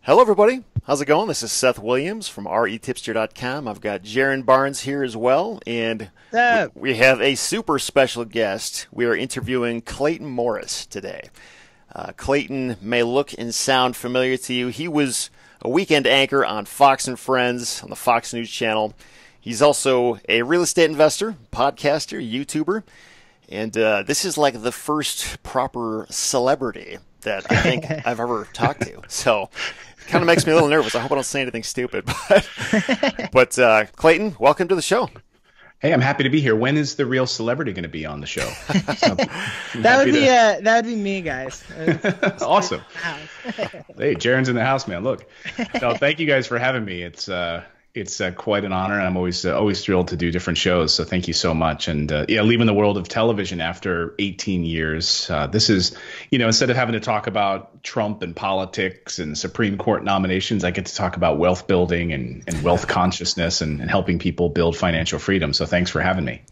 Hello, everybody. How's it going? This is Seth Williams from REtipster.com. I've got Jaron Barnes here as well, and we have a super special guest. We are interviewing Clayton Morris today. Clayton may look and sound familiar to you. He was a weekend anchor on Fox and Friends on the Fox News channel. He's also a real estate investor, podcaster, YouTuber, and this is like the first proper celebrity that I think I've ever talked to. So it kind of makes me a little nervous. I hope I don't say anything stupid. But Clayton, welcome to the show. Hey, I'm happy to be here. When is the real celebrity going to be on the show? That would be me, guys. Awesome. Hey, Jaron's in the house, man. Look. No, thank you guys for having me. It's quite an honor, and I'm always thrilled to do different shows. So thank you so much. And leaving the world of television after 18 years, this is, instead of having to talk about Trump and politics and Supreme Court nominations, I get to talk about wealth building and wealth consciousness and helping people build financial freedom. So thanks for having me.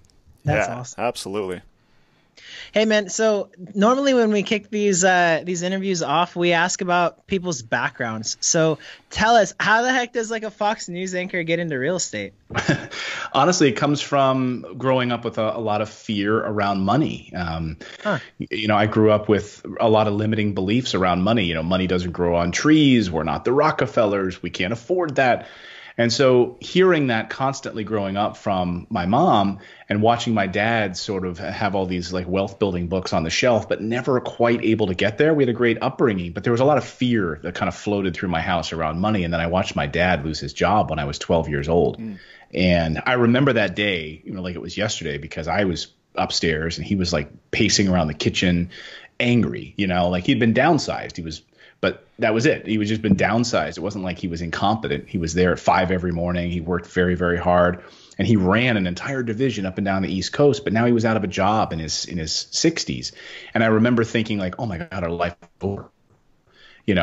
That's awesome. Absolutely. Hey, man, so normally when we kick these interviews off, we ask about people's backgrounds. So tell us, how the heck does like a Fox News anchor get into real estate? Honestly, it comes from growing up with a lot of fear around money. I grew up with a lot of limiting beliefs around money. Money doesn't grow on trees. We're not the Rockefellers. We can't afford that. And so hearing that constantly growing up from my mom and watching my dad sort of have all these like wealth building books on the shelf, but never quite able to get there. We had a great upbringing, but there was a lot of fear that kind of floated through my house around money. And then I watched my dad lose his job when I was 12 years old. And I remember that day, like it was yesterday, because I was upstairs and he was like pacing around the kitchen angry, like he'd been downsized. But that was it. He was just been downsized. It wasn't like he was incompetent. He was there at 5 every morning. He worked very, very hard, and he ran an entire division up and down the East Coast. But now he was out of a job in his 60s. And I remember thinking like, oh my God, our life is over.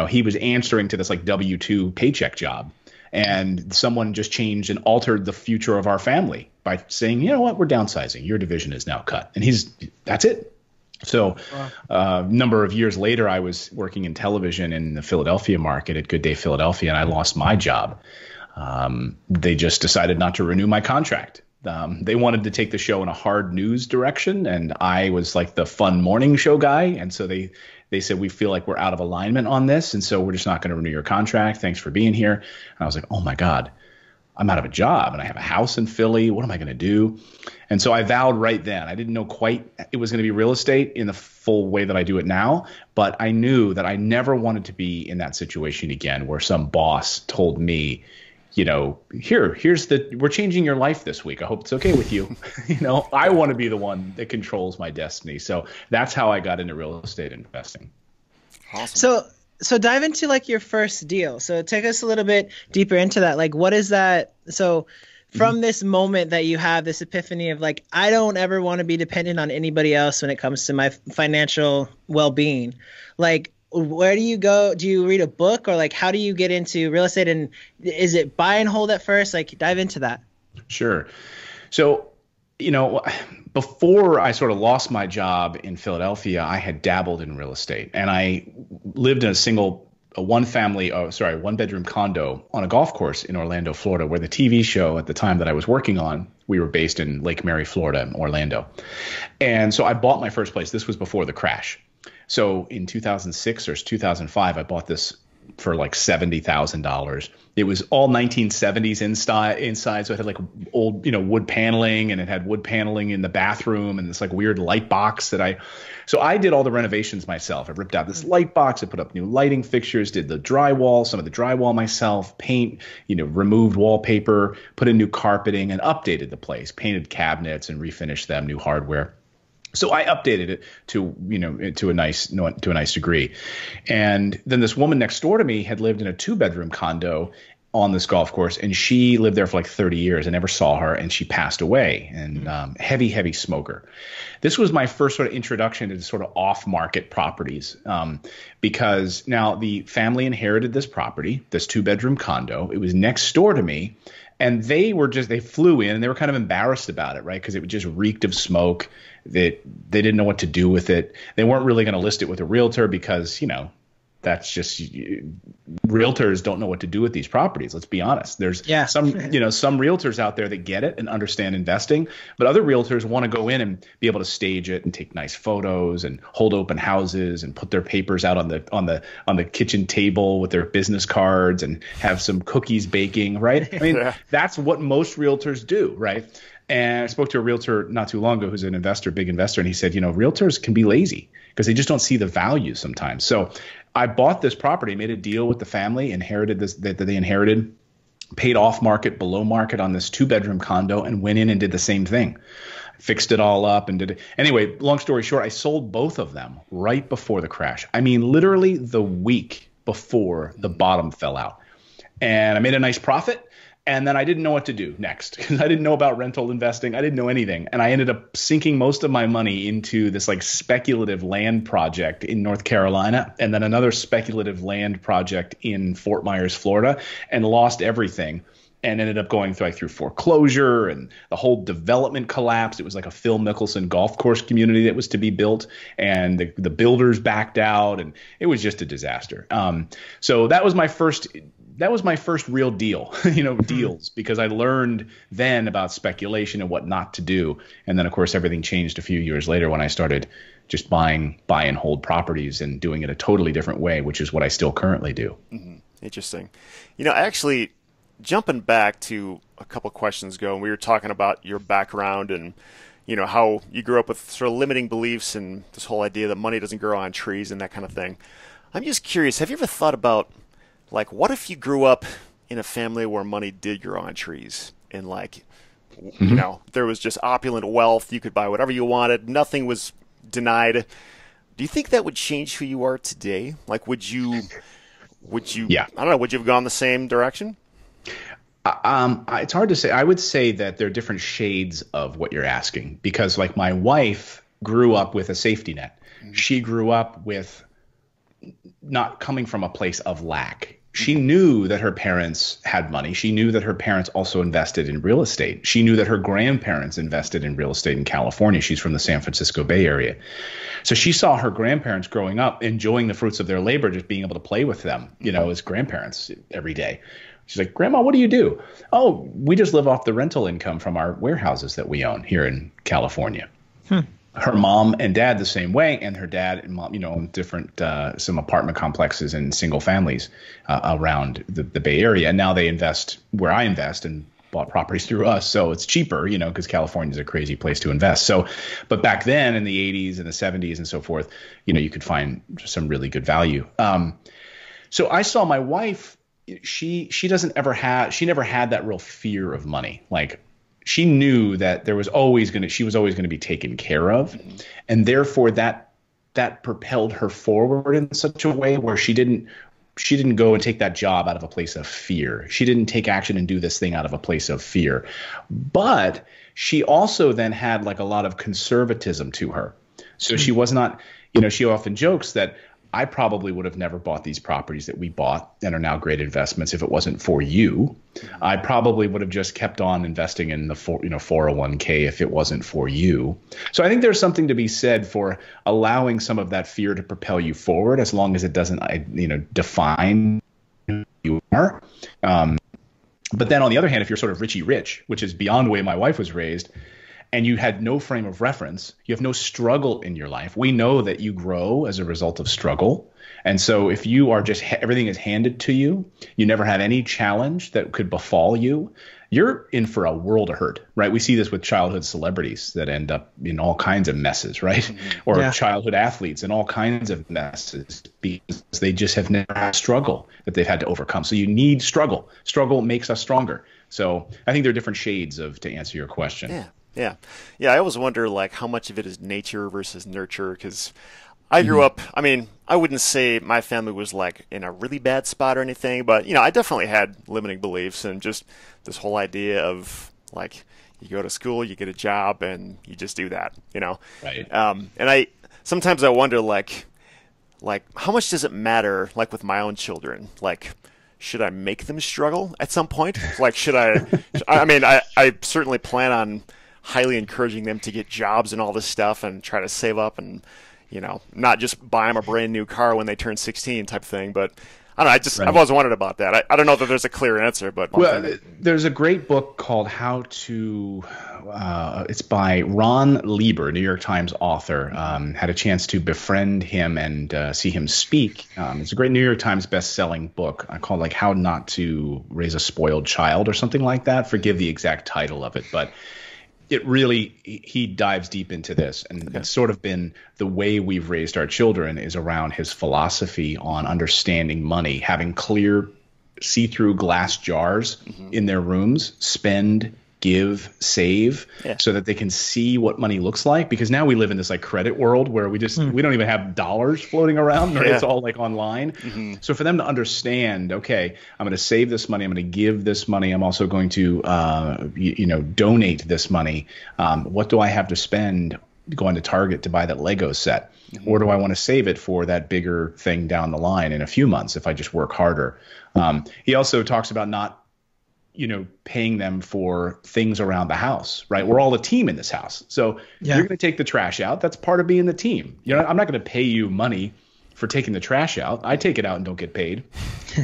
He was answering to this like W-2 paycheck job, and someone just changed and altered the future of our family by saying, you know what, we're downsizing. Your division is now cut, and that's it. So a number of years later, I was working in television in the Philadelphia market at Good Day Philadelphia, and I lost my job. They just decided not to renew my contract. They wanted to take the show in a hard news direction, and I was like the fun morning show guy. And so they said, we feel like we're out of alignment on this, and so we're just not going to renew your contract. Thanks for being here. And I was like, oh, my God. I'm out of a job and I have a house in Philly. What am I going to do? And so I vowed right then. I didn't know quite it was going to be real estate in the full way that I do it now, but I knew that I never wanted to be in that situation again where some boss told me, we're changing your life this week. I hope it's okay with you. I want to be the one that controls my destiny. So that's how I got into real estate investing. Awesome. So dive into like your first deal. So take us a little bit deeper into that. Like, what is that? So from this moment that you have this epiphany of like, I don't ever want to be dependent on anybody else when it comes to my financial well-being. Like, where do you go? Do you read a book, or like, how do you get into real estate? And is it buy and hold at first? Like, dive into that. Sure. So, before I sort of lost my job in Philadelphia, I had dabbled in real estate, and I lived in a one-bedroom condo on a golf course in Orlando, Florida, where the TV show at the time that I was working on, we were based in Lake Mary, Florida, Orlando. And so I bought my first place. This was before the crash. So in 2006 or 2005, I bought this for like $70,000. It was all 1970s inside. So it had like old, wood paneling, and it had wood paneling in the bathroom and this like weird light box so I did all the renovations myself. I ripped out this light box. I put up new lighting fixtures, did the drywall, some of the drywall myself, paint, removed wallpaper, put in new carpeting, and updated the place, painted cabinets and refinished them, new hardware. So I updated it to a nice degree. And then this woman next door to me had lived in a 2-bedroom condo on this golf course, and she lived there for like 30 years. I never saw her, and she passed away, and heavy smoker. This was my first sort of introduction to sort of off-market properties, because now the family inherited this property, this 2-bedroom condo. It was next door to me. And they flew in, and they were kind of embarrassed about it, right? Because it just reeked of smoke. That they didn't know what to do with it. They weren't really going to list it with a realtor because, that's just realtors don't know what to do with these properties. Let's be honest. There's some realtors out there that get it and understand investing, but other realtors want to go in and be able to stage it and take nice photos and hold open houses and put their papers out on the kitchen table with their business cards and have some cookies baking, right? I mean, that's what most realtors do, right? And I spoke to a realtor not too long ago who's an investor, big investor, and he said, realtors can be lazy because they just don't see the value sometimes. So I bought this property, made a deal with the family, inherited this that they inherited, paid off market, below market on this 2-bedroom condo, and went in and did the same thing. Fixed it all up and did it. Anyway, long story short, I sold both of them right before the crash. I mean, literally the week before the bottom fell out. And I made a nice profit. And then I didn't know what to do next because I didn't know about rental investing. I didn't know anything. And I ended up sinking most of my money into this like speculative land project in North Carolina and then another speculative land project in Fort Myers, Florida, and lost everything and ended up going through foreclosure and the whole development collapsed. It was like a Phil Mickelson golf course community that was to be built and the builders backed out and it was just a disaster. So that was my first real deal, deals, because I learned then about speculation and what not to do. And then, of course, everything changed a few years later when I started just buy and hold properties and doing it a totally different way, which is what I still currently do. Mm-hmm. Interesting. Actually, jumping back to a couple questions ago, and we were talking about your background and, how you grew up with sort of limiting beliefs and this whole idea that money doesn't grow on trees and that kind of thing. I'm just curious, have you ever thought about what if you grew up in a family where money did grow on trees and there was just opulent wealth, you could buy whatever you wanted, nothing was denied. Do you think that would change who you are today? Would you, I don't know, would you have gone the same direction? It's hard to say. I would say that there are different shades of what you're asking because my wife grew up with a safety net. Mm-hmm. She grew up with not coming from a place of lack. She knew that her parents had money. She knew that her parents also invested in real estate. She knew that her grandparents invested in real estate in California. She's from the San Francisco Bay Area. So she saw her grandparents growing up, enjoying the fruits of their labor, just being able to play with them, as grandparents every day. She's like, Grandma, what do you do? Oh, we just live off the rental income from our warehouses that we own here in California. Her mom and dad the same way, and her dad and mom, own different some apartment complexes and single families around the Bay Area. And now they invest where I invest and bought properties through us. So it's cheaper, because California is a crazy place to invest. So, but back then in the 80s and the 70s and so forth, you could find some really good value. So I saw my wife, she never had that real fear of money. She knew that she was always going to be taken care of, and therefore that propelled her forward in such a way where she didn't go and take that job out of a place of fear. She didn't take action and do this thing out of a place of fear, but she also then had a lot of conservatism to her. So she was not, she often jokes that I probably would have never bought these properties that we bought and are now great investments if it wasn't for you. I probably would have just kept on investing in the 401k if it wasn't for you. So I think there's something to be said for allowing some of that fear to propel you forward as long as it doesn't, define who you are. But then on the other hand, if you're sort of Richie Rich, which is beyond the way my wife was raised, and you had no frame of reference, you have no struggle in your life. We know that you grow as a result of struggle. And so if you are just everything is handed to you, you never have any challenge that could befall you, you're in for a world of hurt, right? We see this with childhood celebrities that end up in all kinds of messes, right? Mm-hmm. Or childhood athletes in all kinds of messes because they just have never had struggle that they've had to overcome. So you need struggle. Struggle makes us stronger. So I think there are different shades to answer your question. Yeah. I always wonder how much of it is nature versus nurture because I grew up, I wouldn't say my family was in a really bad spot or anything, but I definitely had limiting beliefs and just this whole idea of you go to school, you get a job and you just do that, Right. And sometimes I wonder how much does it matter with my own children? Should I make them struggle at some point? Should I I certainly plan on highly encouraging them to get jobs and all this stuff and try to save up and not just buy them a brand new car when they turn 16 type thing, but I don't know. I've always wondered about that. I don't know that there's a clear answer, but there's a great book called How to. It's by Ron Lieber, New York Times author. Had a chance to befriend him and see him speak. It's a great New York Times best-selling book called like How Not to Raise a Spoiled Child or something like that. Forgive the exact title of it, but it really, he dives deep into this, and it's sort of been the way we've raised our children is around his philosophy on understanding money, having clear see-through glass jars in their rooms, spend, give, save, so that they can see what money looks like. Because now we live in this like credit world where we don't even have dollars floating around, right? It's all like online. So for them to understand, okay, I'm going to save this money, I'm going to give this money, I'm also going to donate this money. What do I have to spend going to Target to buy that Lego set? Or do I want to save it for that bigger thing down the line in a few months if I just work harder? He also talks about not paying them for things around the house, right? We're all a team in this house. So you're going to take the trash out. That's part of being the team. I'm not going to pay you money for taking the trash out. I take it out and don't get paid.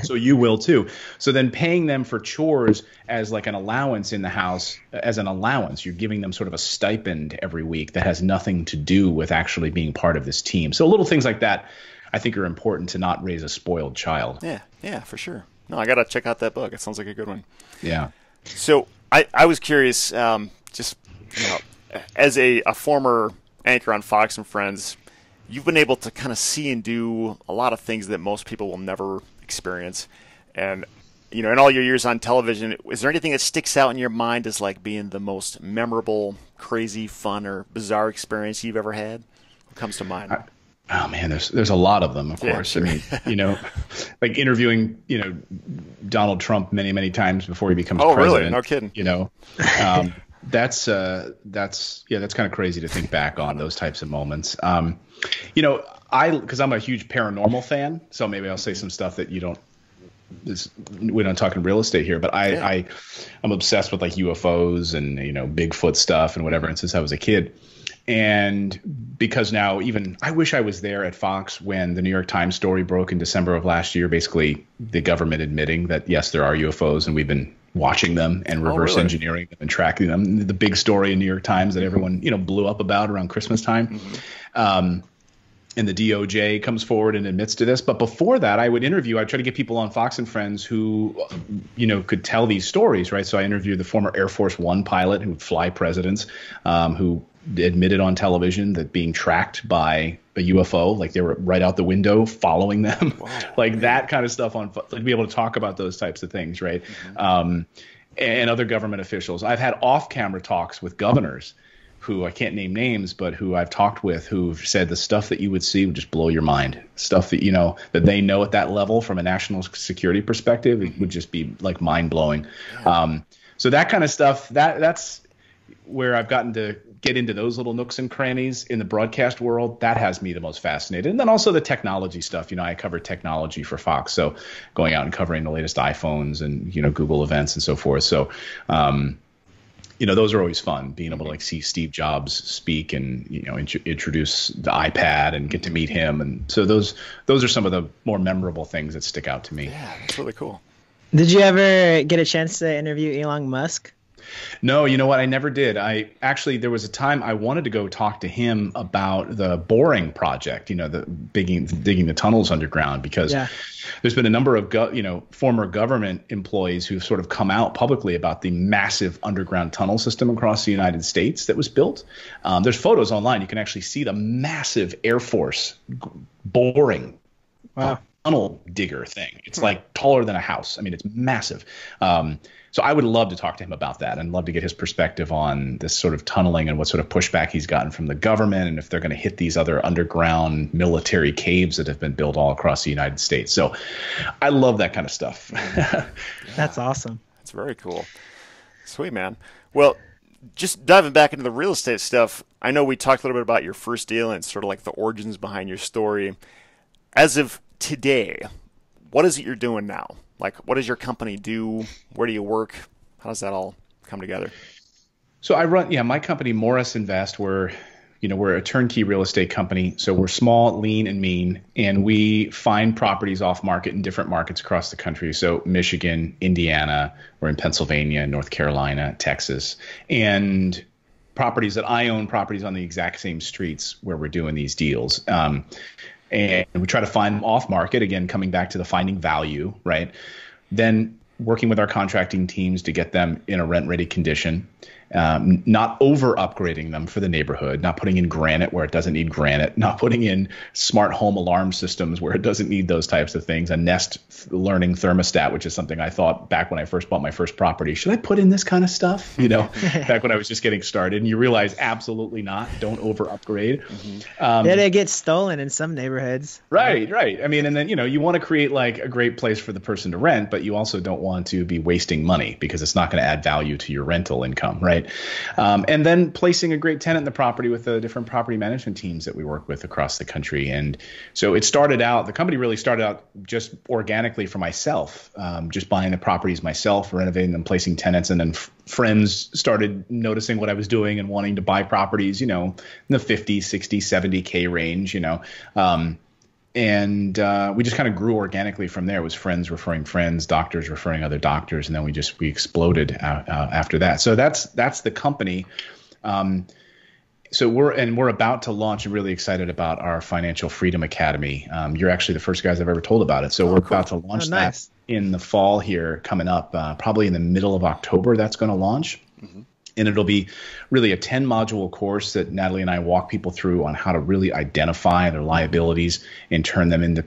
So you will too. So then paying them for chores as like an allowance in the house, as an allowance, you're giving them sort of a stipend every week that has nothing to do with actually being part of this team. So little things like that, I think, are important to not raise a spoiled child. Yeah, for sure. No, I got to check out that book. It sounds like a good one. Yeah. So I was curious, as a former anchor on Fox and Friends, you've been able to kind of see and do a lot of things that most people will never experience. And, in all your years on television, is there anything that sticks out in your mind as like being the most memorable, crazy, fun, or bizarre experience you've ever had? What comes to mind? Oh man, there's a lot of them, of course. Sure. I mean, like interviewing, Donald Trump many times before he becomes president. Oh, really? No kidding. That's kind of crazy to think back on those types of moments. Because I'm a huge paranormal fan, so maybe I'll say some stuff that we don't talk in real estate here, but I'm obsessed with like UFOs and Bigfoot stuff and whatever, and since I was a kid. And because now I wish I was there at Fox when the New York Times story broke in December of last year, basically the government admitting that, yes, there are UFOs and we've been watching them and reverse engineering them and tracking them. The big story in New York Times that everyone, blew up about around Christmas time. And the DOJ comes forward and admits to this. But before that, I'd try to get people on Fox and Friends who, could tell these stories, right? So I interviewed the former Air Force One pilot who would fly presidents, who admitted on television that being tracked by a UFO, like they were right out the window following them, like that kind of stuff like be able to talk about those types of things, right? And other government officials. I've had off-camera talks with governors who I can't name names, but who I've talked with who've said the stuff that you would see would just blow your mind. Stuff that, that they know at that level from a national security perspective, it would just be like mind blowing. So that kind of stuff, that's where I've gotten to get into those little nooks and crannies in the broadcast world. That has me the most fascinated. And then also the technology stuff. I cover technology for Fox, so going out and covering the latest iPhones and, Google events and so forth. So, those are always fun, being able to like see Steve Jobs speak and, introduce the iPad and get to meet him. And so those are some of the more memorable things that stick out to me. Yeah, that's really cool. Did you ever get a chance to interview Elon Musk? No, you know what? I never did. There was a time I wanted to go talk to him about the boring project, the digging the tunnels underground, because there's been a number of, former government employees who've sort of come out publicly about the massive underground tunnel system across the United States that was built. There's photos online. You can actually see the massive Air Force boring tunnel digger thing. It's like taller than a house. I mean, it's massive. So I would love to talk to him about that and love to get his perspective on this sort of tunneling and what sort of pushback he's gotten from the government, and if they're going to hit these other underground military caves that have been built all across the United States. So I love that kind of stuff. That's awesome. That's very cool. Sweet, man. Well, just diving back into the real estate stuff, I know we talked a little bit about your first deal and sort of like the origins behind your story. As of today, what is it you're doing now? Like, what does your company do? Where do you work? How does that all come together? So I run, my company, Morris Invest. We're we're a turnkey real estate company, so we're small, lean, and mean, and we find properties off market in different markets across the country. So Michigan, Indiana, we're in Pennsylvania, North Carolina, Texas, and properties that I own, properties on the exact same streets where we're doing these deals. And we try to find them off market, again, coming back to the finding value, right? Then working with our contracting teams to get them in a rent-ready condition. Not over upgrading them for the neighborhood, not putting in granite where it doesn't need granite, not putting in smart home alarm systems where it doesn't need those types of things, a Nest learning thermostat, which is something I thought back when I first bought my first property. Should I put in this kind of stuff? Back when I was just getting started, and you realize absolutely not. Don't over upgrade. It gets stolen in some neighborhoods. Right. I mean, and then, you want to create like a great place for the person to rent, but you also don't want to be wasting money because it's not going to add value to your rental income, right? And then placing a great tenant in the property with the different property management teams that we work with across the country. And so the company really started out just organically for myself, just buying the properties myself, renovating them, placing tenants, and then friends started noticing what I was doing and wanting to buy properties, in the 50, 60, 70K range, And we just kind of grew organically from there. It was friends referring friends, doctors referring other doctors, and then we exploded after that. So that's the company. So we're about to launch. I'm really excited about our Financial Freedom Academy. You're actually the first guys I've ever told about it. So we're about to launch that in the fall here coming up, probably in the middle of October. That's going to launch. Mm-hmm. And it'll be really a 10-module course that Natalie and I walk people through on how to really identify their liabilities and turn them into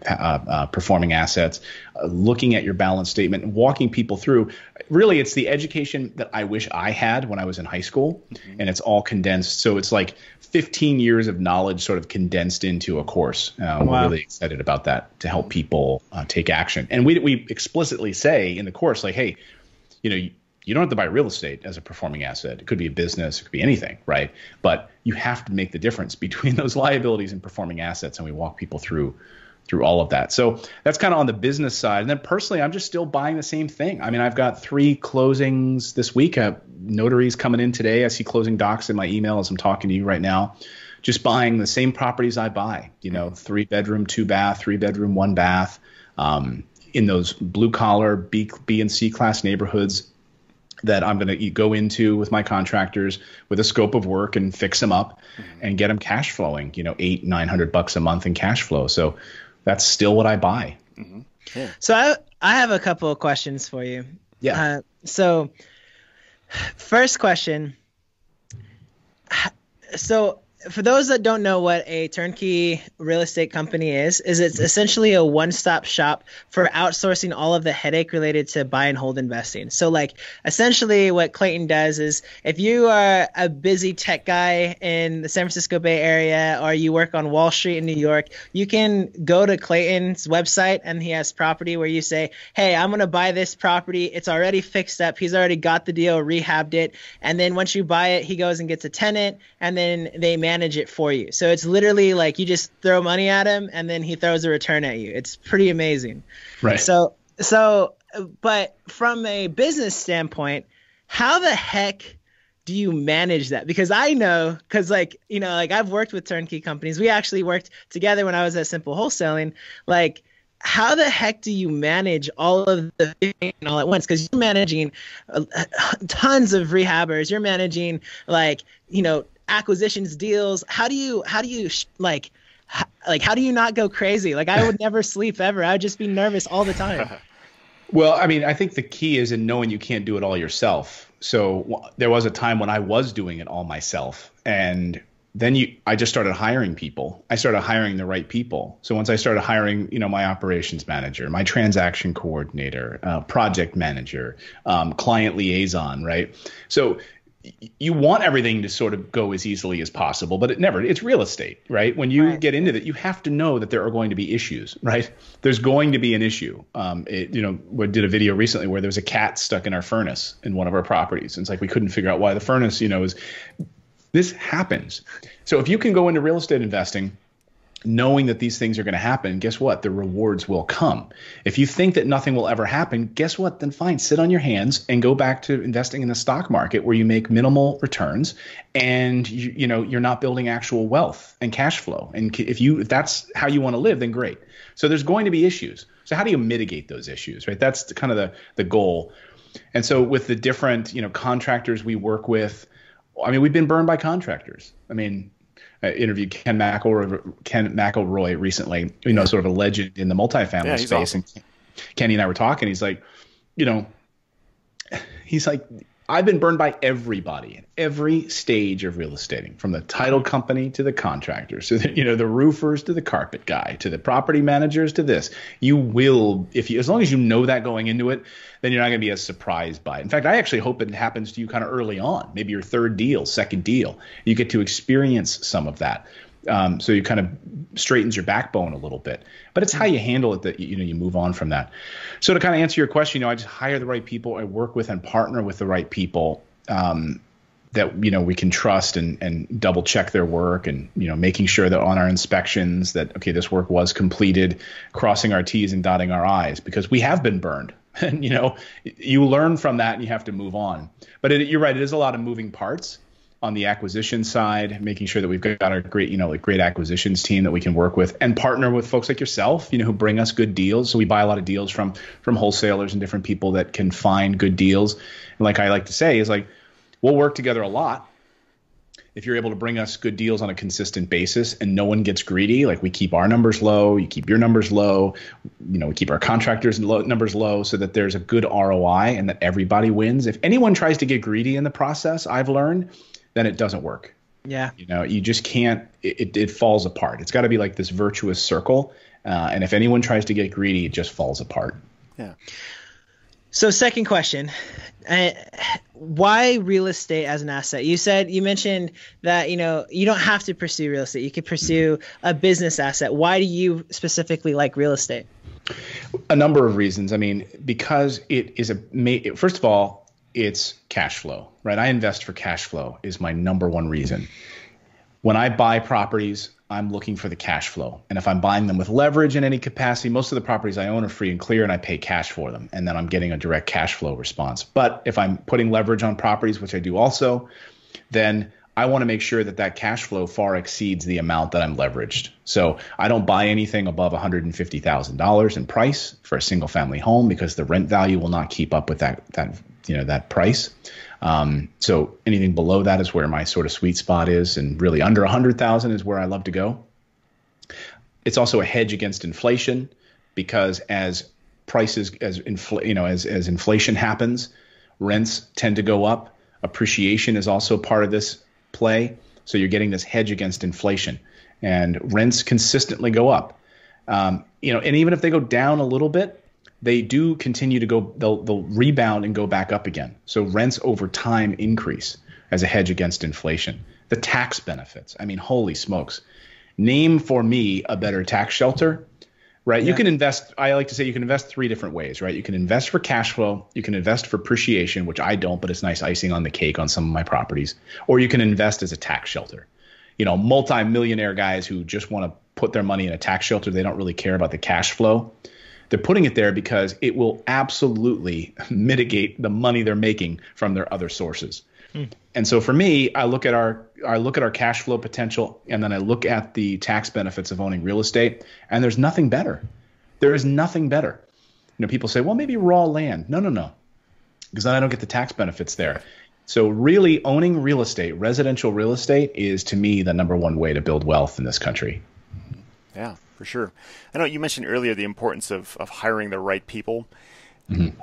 performing assets, looking at your balance statement and walking people through. Really, it's the education that I wish I had when I was in high school, and it's all condensed. So it's like 15 years of knowledge sort of condensed into a course. We're really excited about that to help people take action. And we explicitly say in the course, like, hey, you don't have to buy real estate as a performing asset. It could be a business. It could be anything, right? But you have to make the difference between those liabilities and performing assets, and we walk people through all of that. So that's kind of on the business side. And then personally, I'm just still buying the same thing. I mean, I've got 3 closings this week. Notaries coming in today. I see closing docs in my email as I'm talking to you right now. Just buying the same properties I buy, 3-bedroom, 2-bath, 3-bedroom, 1-bath, in those blue-collar B and C class neighborhoods that I'm going to go into with my contractors with a scope of work and fix them up and get them cash flowing, $800-900 a month in cash flow. So that's still what I buy. Mm-hmm. Yeah. So I have a couple of questions for you. Yeah. So first question. So for those that don't know what a turnkey real estate company is it's essentially a one-stop shop for outsourcing all of the headache related to buy and hold investing. So like essentially what Clayton does is if you are a busy tech guy in the San Francisco Bay Area or you work on Wall Street in New York, you can go to Clayton's website and he has property where you say, hey, I'm going to buy this property. It's already fixed up. He's already got the deal, rehabbed it. And then once you buy it, he goes and gets a tenant and then they manage it for you. So it's literally like you just throw money at him and then he throws a return at you. It's pretty amazing. Right. So, but from a business standpoint, how the heck do you manage that? Because I know, I've worked with turnkey companies. We actually worked together when I was at Simple Wholesaling. Like, how the heck do you manage all of the things all at once? Because you're managing tons of rehabbers. You're managing acquisitions, deals. How do you not go crazy? Like I would never sleep ever. I would just be nervous all the time. Well, I mean, I think the key is in knowing you can't do it all yourself. So there was a time when I was doing it all myself, and then I just started hiring people. I started hiring the right people. So once I started hiring, my operations manager, my transaction coordinator, project manager, client liaison, right? So you want everything to sort of go as easily as possible, but it's real estate, right? When you get into that, you have to know that there are going to be issues, right? There's going to be an issue. We did a video recently where there was a cat stuck in our furnace in one of our properties. And it's like, we couldn't figure out why the furnace, this happens. So if you can go into real estate investing knowing that these things are going to happen, guess what? The rewards will come. If you think that nothing will ever happen, guess what? Then fine, sit on your hands and go back to investing in the stock market where you make minimal returns and you're not building actual wealth and cash flow. And if that's how you want to live, then great. So there's going to be issues. So how do you mitigate those issues, right? That's kind of the goal. And so with the different, contractors we work with, I mean, we've been burned by contractors. I mean, I interviewed Ken McElroy recently, sort of a legend in the multifamily space. Awesome. And Kenny and I were talking. He's like, I've been burned by everybody at every stage of real estate, from the title company to the contractors, to the roofers to the carpet guy to the property managers to this. You will, as long as you know that going into it, then you're not going to be as surprised by it. In fact, I actually hope it happens to you kind of early on, maybe your third deal, second deal. You get to experience some of that. So you kind of straightens your backbone a little bit, but it's how you handle it that you move on from that. So to kind of answer your question, I just hire the right people. I work with and partner with the right people that we can trust and double check their work, and making sure that on our inspections that this work was completed, crossing our T's and dotting our I's, because we have been burned. And you learn from that and you have to move on. But you're right, it is a lot of moving parts. On the acquisition side, making sure that we've got our great, great acquisitions team that we can work with and partner with folks like yourself, who bring us good deals. So we buy a lot of deals from wholesalers and different people that can find good deals. And like I like to say is we'll work together a lot if you're able to bring us good deals on a consistent basis and no one gets greedy. Like, we keep our numbers low, you keep your numbers low, we keep our contractors' numbers low so that there's a good ROI and that everybody wins. If anyone tries to get greedy in the process, I've learned, then it doesn't work. Yeah. You just can't, it falls apart. It's got to be like this virtuous circle. And if anyone tries to get greedy, it just falls apart. Yeah. So second question, why real estate as an asset? You mentioned that, you don't have to pursue real estate. You could pursue a business asset. Why do you specifically like real estate? A number of reasons. I mean, because it is first of all, it's cash flow, right? I invest for cash flow is my number one reason. When I buy properties, I'm looking for the cash flow. And if I'm buying them with leverage in any capacity, most of the properties I own are free and clear and I pay cash for them. And then I'm getting a direct cash flow response. But if I'm putting leverage on properties, which I do also, then I want to make sure that cash flow far exceeds the amount that I'm leveraged. So I don't buy anything above $150,000 in price for a single family home, because the rent value will not keep up with that price. So anything below that is where my sort of sweet spot is, and really under 100,000 is where I love to go. It's also a hedge against inflation, because as inflation happens, rents tend to go up. Appreciation is also part of this play. So you're getting this hedge against inflation, and rents consistently go up. And even if they go down a little bit, they do continue to go, they'll rebound and go back up again. So rents over time increase as a hedge against inflation. The tax benefits, I mean, holy smokes. Name for me a better tax shelter, right? Yeah. You can invest, I like to say you can invest three different ways, right? You can invest for cash flow, you can invest for appreciation, which I don't, but it's nice icing on the cake on some of my properties, or you can invest as a tax shelter. Multi-millionaire guys who just want to put their money in a tax shelter, they don't really care about the cash flow. They're putting it there because it will absolutely mitigate the money they're making from their other sources. And so for me, I look at our cash flow potential, and then I look at the tax benefits of owning real estate, and there's nothing better. There is nothing better. People say, well, maybe raw land. No, because then I don't get the tax benefits there. So really, owning real estate, residential real estate, is to me the number one way to build wealth in this country. Yeah, for sure. I know you mentioned earlier the importance of hiring the right people. Mm-hmm.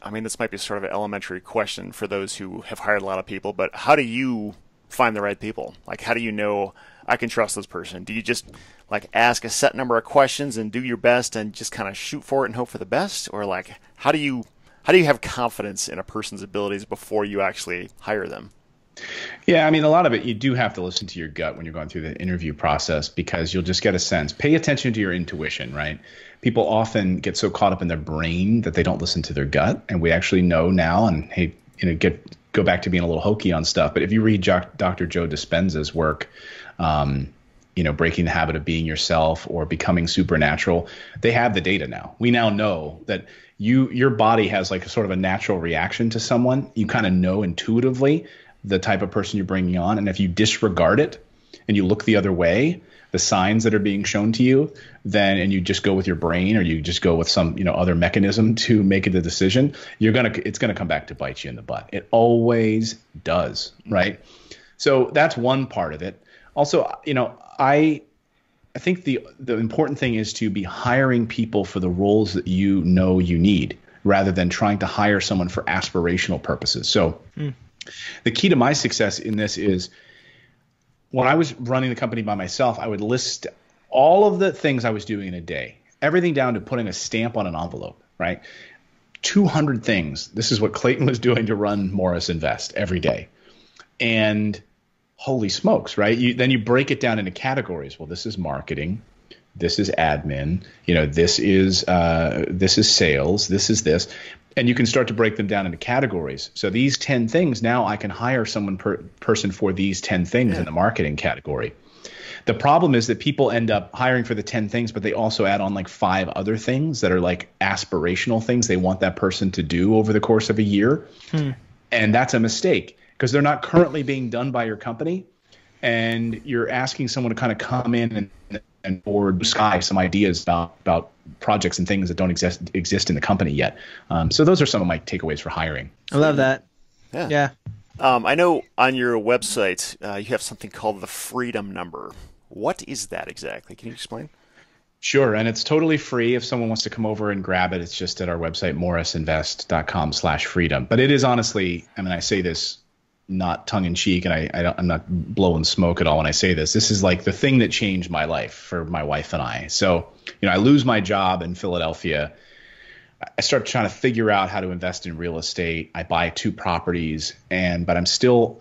I mean, this might be sort of an elementary question for those who have hired a lot of people, but how do you find the right people? Like, how do you know I can trust this person? Do you just ask a set number of questions and do your best and just kind of shoot for it and hope for the best? Or how do you have confidence in a person's abilities before you actually hire them? Yeah, I mean, a lot of it, you do have to listen to your gut when you're going through the interview process, because you'll just get a sense. Pay attention to your intuition, right? People often get so caught up in their brain that they don't listen to their gut. And we actually know now, and hey, go back to being a little hokey on stuff. But if you read Dr. Joe Dispenza's work, breaking the habit of being yourself or becoming supernatural, they have the data now. We now know that your body has like a sort of a natural reaction to someone. You kind of know intuitively the type of person you're bringing on. And if you disregard it and you look the other way, the signs that are being shown to you, and you just go with your brain, or you just go with some, other mechanism to make it a decision, it's gonna come back to bite you in the butt. It always does, right? So that's one part of it. Also, I think the important thing is to be hiring people for the roles that you need, rather than trying to hire someone for aspirational purposes. So the key to my success in this is, when I was running the company by myself, I would list all of the things I was doing in a day, everything down to putting a stamp on an envelope, right? 200 things. This is what Clayton was doing to run Morris Invest every day. And holy smokes, right? Then you break it down into categories. Well, this is marketing. This is admin. This is sales. This is this. And you can start to break them down into categories. So these 10 things, now I can hire someone person for these 10 things in the marketing category. The problem is that people end up hiring for the 10 things, but they also add on like 5 other things that are like aspirational things they want that person to do over the course of a year. And that's a mistake, because they're not currently being done by your company. And you're asking someone to kind of come in and board sky some ideas about projects and things that don't exist in the company yet. So those are some of my takeaways for hiring. I love that. Yeah. I know on your website you have something called the freedom number. What is that exactly? Can you explain? Sure. And it's totally free. If someone wants to come over and grab it, it's just at our website, morrisinvest.com/freedom. But it is honestly, I say this not tongue in cheek, and I'm not blowing smoke at all when I say this. This is like the thing that changed my life for my wife and I. So, I lose my job in Philadelphia. I start trying to figure out how to invest in real estate. I buy 2 properties, but I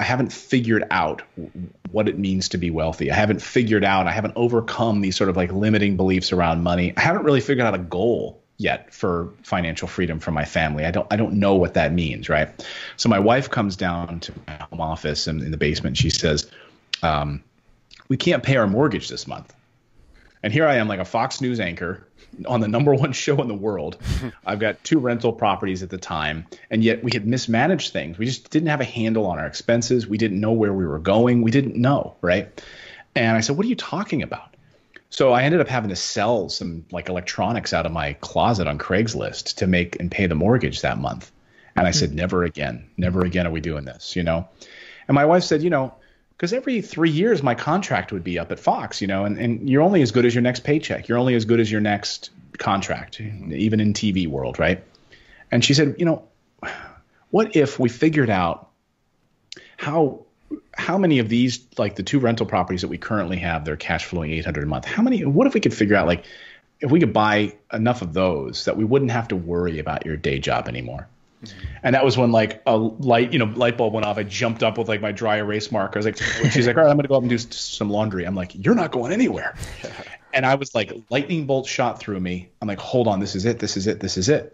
haven't figured out what it means to be wealthy. I haven't overcome these sort of like limiting beliefs around money. I haven't really figured out a goal yet for financial freedom for my family. I don't know what that means, right? So my wife comes down to my home office in the basement. And she says, we can't pay our mortgage this month. And here I am, like a Fox News anchor on the #1 show in the world. I've got 2 rental properties at the time, and yet we had mismanaged things. We just didn't have a handle on our expenses. We didn't know where we were going. We didn't know, right? And I said, what are you talking about? So I ended up having to sell some like electronics out of my closet on Craigslist to make and pay the mortgage that month. And I said, never again are we doing this, And my wife said, because every 3 years my contract would be up at Fox, and you're only as good as your next paycheck. You're only as good as your next contract, even in TV world, right? And she said, what if we figured out how many of these, like the 2 rental properties that we currently have, they're cash flowing $800 a month. What if we could figure out, like, if we could buy enough of those that we wouldn't have to worry about your day job anymore? And that was when like a light bulb went off. I jumped up with like my dry erase marker. I was like, she's like, all right, I'm going to go up and do some laundry. I'm like, you're not going anywhere. And I was like, lightning bolt shot through me. I'm like, hold on, this is it.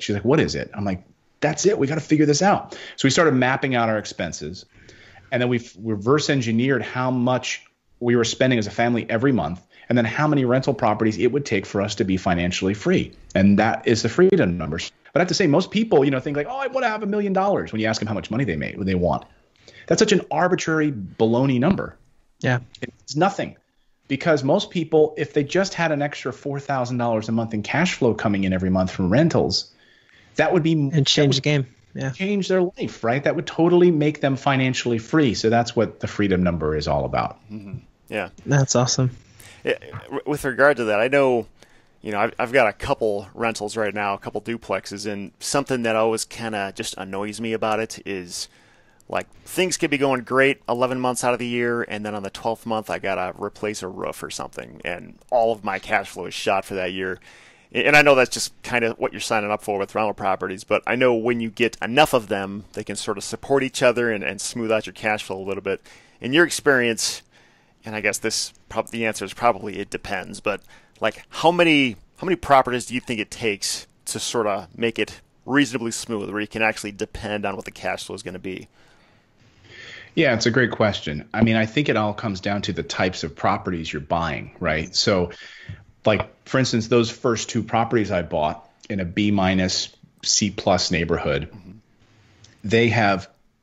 She's like, what is it? I'm like, that's it. We got to figure this out. So we started mapping out our expenses. And then we reverse engineered how much we were spending as a family every month, and then how many rental properties it would take for us to be financially free. And that is the freedom numbers. But I have to say, most people, think like, oh, I want to have $1 million when you ask them how much money they want. That's such an arbitrary baloney number. Yeah. It's nothing. Because most people, if they just had an extra $4,000 a month in cash flow coming in every month from rentals, that would be and change the game. Yeah. Change their life, right? That would totally make them financially free. So that's what the freedom number is all about. Mm-hmm. Yeah. That's awesome. With regard to that, I know, I've got a couple rentals right now, a couple duplexes, and something that always kind of just annoys me about it is, like, things could be going great 11 months out of the year, and then on the 12th month I got to replace a roof or something, and all of my cash flow is shot for that year. And I know that's just kind of what you're signing up for with rental properties, but I know when you get enough of them, they can sort of support each other and smooth out your cash flow a little bit. In your experience, and I guess the answer is probably it depends, but like how many properties do you think it takes to sort of make it reasonably smooth, where you can actually depend on what the cash flow is going to be? Yeah, it's a great question. I mean, I think it all comes down to the types of properties you're buying, right? So, like, for instance, those first two properties I bought in a B minus C plus neighborhood, I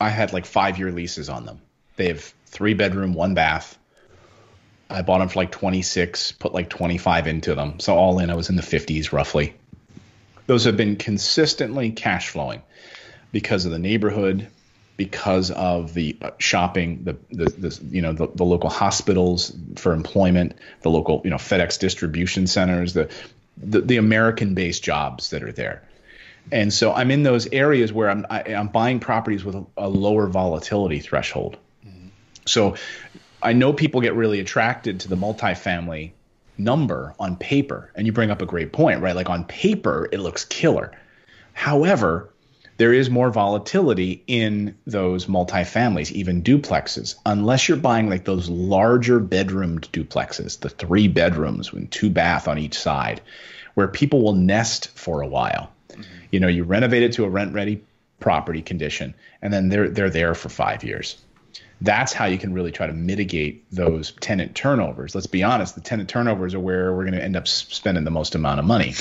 had like 5-year leases on them. They have 3-bedroom, 1-bath. I bought them for like 26, put like 25 into them. So all in, I was in the 50s roughly. Those have been consistently cash flowing because of the neighborhood, because of the shopping, the local hospitals for employment, the local FedEx distribution centers, the American-based jobs that are there. And so I'm in those areas where I'm buying properties with a lower volatility threshold. Mm-hmm. So I know people get really attracted to the multifamily number on paper, and you bring up a great point, right? Like on paper, it looks killer. However, there is more volatility in those multifamilies, even duplexes, unless you're buying like those larger bedroomed duplexes, the 3 bedrooms with 2 bath on each side, where people will nest for a while. Mm-hmm. You renovate it to a rent-ready property condition, and then they're there for 5 years. That's how you can really try to mitigate those tenant turnovers. Let's be honest, the tenant turnovers are where we're going to end up spending the most amount of money.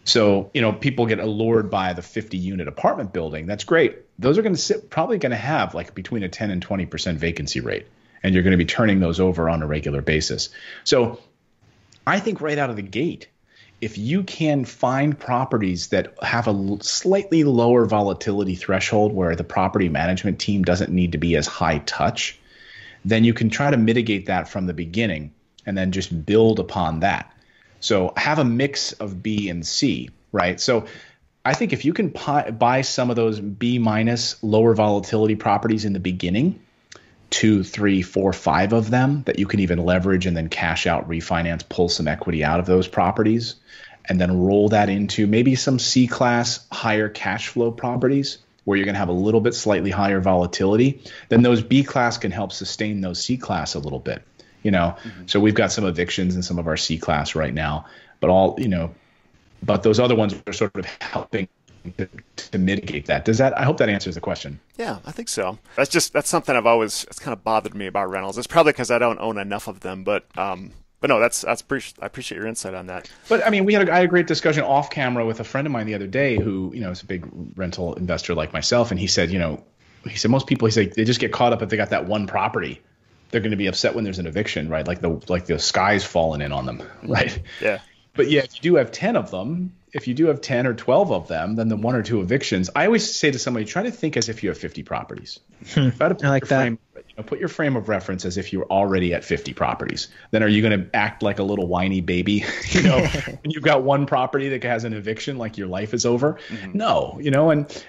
So, people get allured by the 50-unit apartment building. That's great. Those are probably going to have like between a 10 and 20% vacancy rate, and you're going to be turning those over on a regular basis. So I think right out of the gate, if you can find properties that have a slightly lower volatility threshold where the property management team doesn't need to be as high touch, then you can try to mitigate that from the beginning and then just build upon that. So have a mix of B and C, right? So I think if you can buy some of those B minus lower volatility properties in the beginning, 2, 3, 4, 5 of them that you can even leverage and then cash out, refinance, pull some equity out of those properties, and then roll that into maybe some C-class higher cash flow properties where you're going to have a little bit slightly higher volatility, then those B-class can help sustain those C-class a little bit. Mm-hmm. So we've got some evictions in some of our C-class right now, but those other ones are sort of helping to mitigate that. I hope that answers the question. Yeah, I think so. That's something it's kind of bothered me about rentals. It's probably because I don't own enough of them, but no, I appreciate your insight on that. But I mean, I had a great discussion off camera with a friend of mine the other day who, is a big rental investor like myself. And he said, most people, they just get caught up if they got that one property. They're going to be upset when there's an eviction, right? Like the sky's falling in on them, right? Yeah. But yeah, if you do have 10 of them, if you do have 10 or 12 of them, then the 1 or 2 evictions, I always say to somebody, try to think as if you have 50 properties. I like that. Put your frame of reference as if you're already at 50 properties. Then are you going to act like a little whiny baby, when you've got one property that has an eviction, like your life is over? Mm-hmm. No,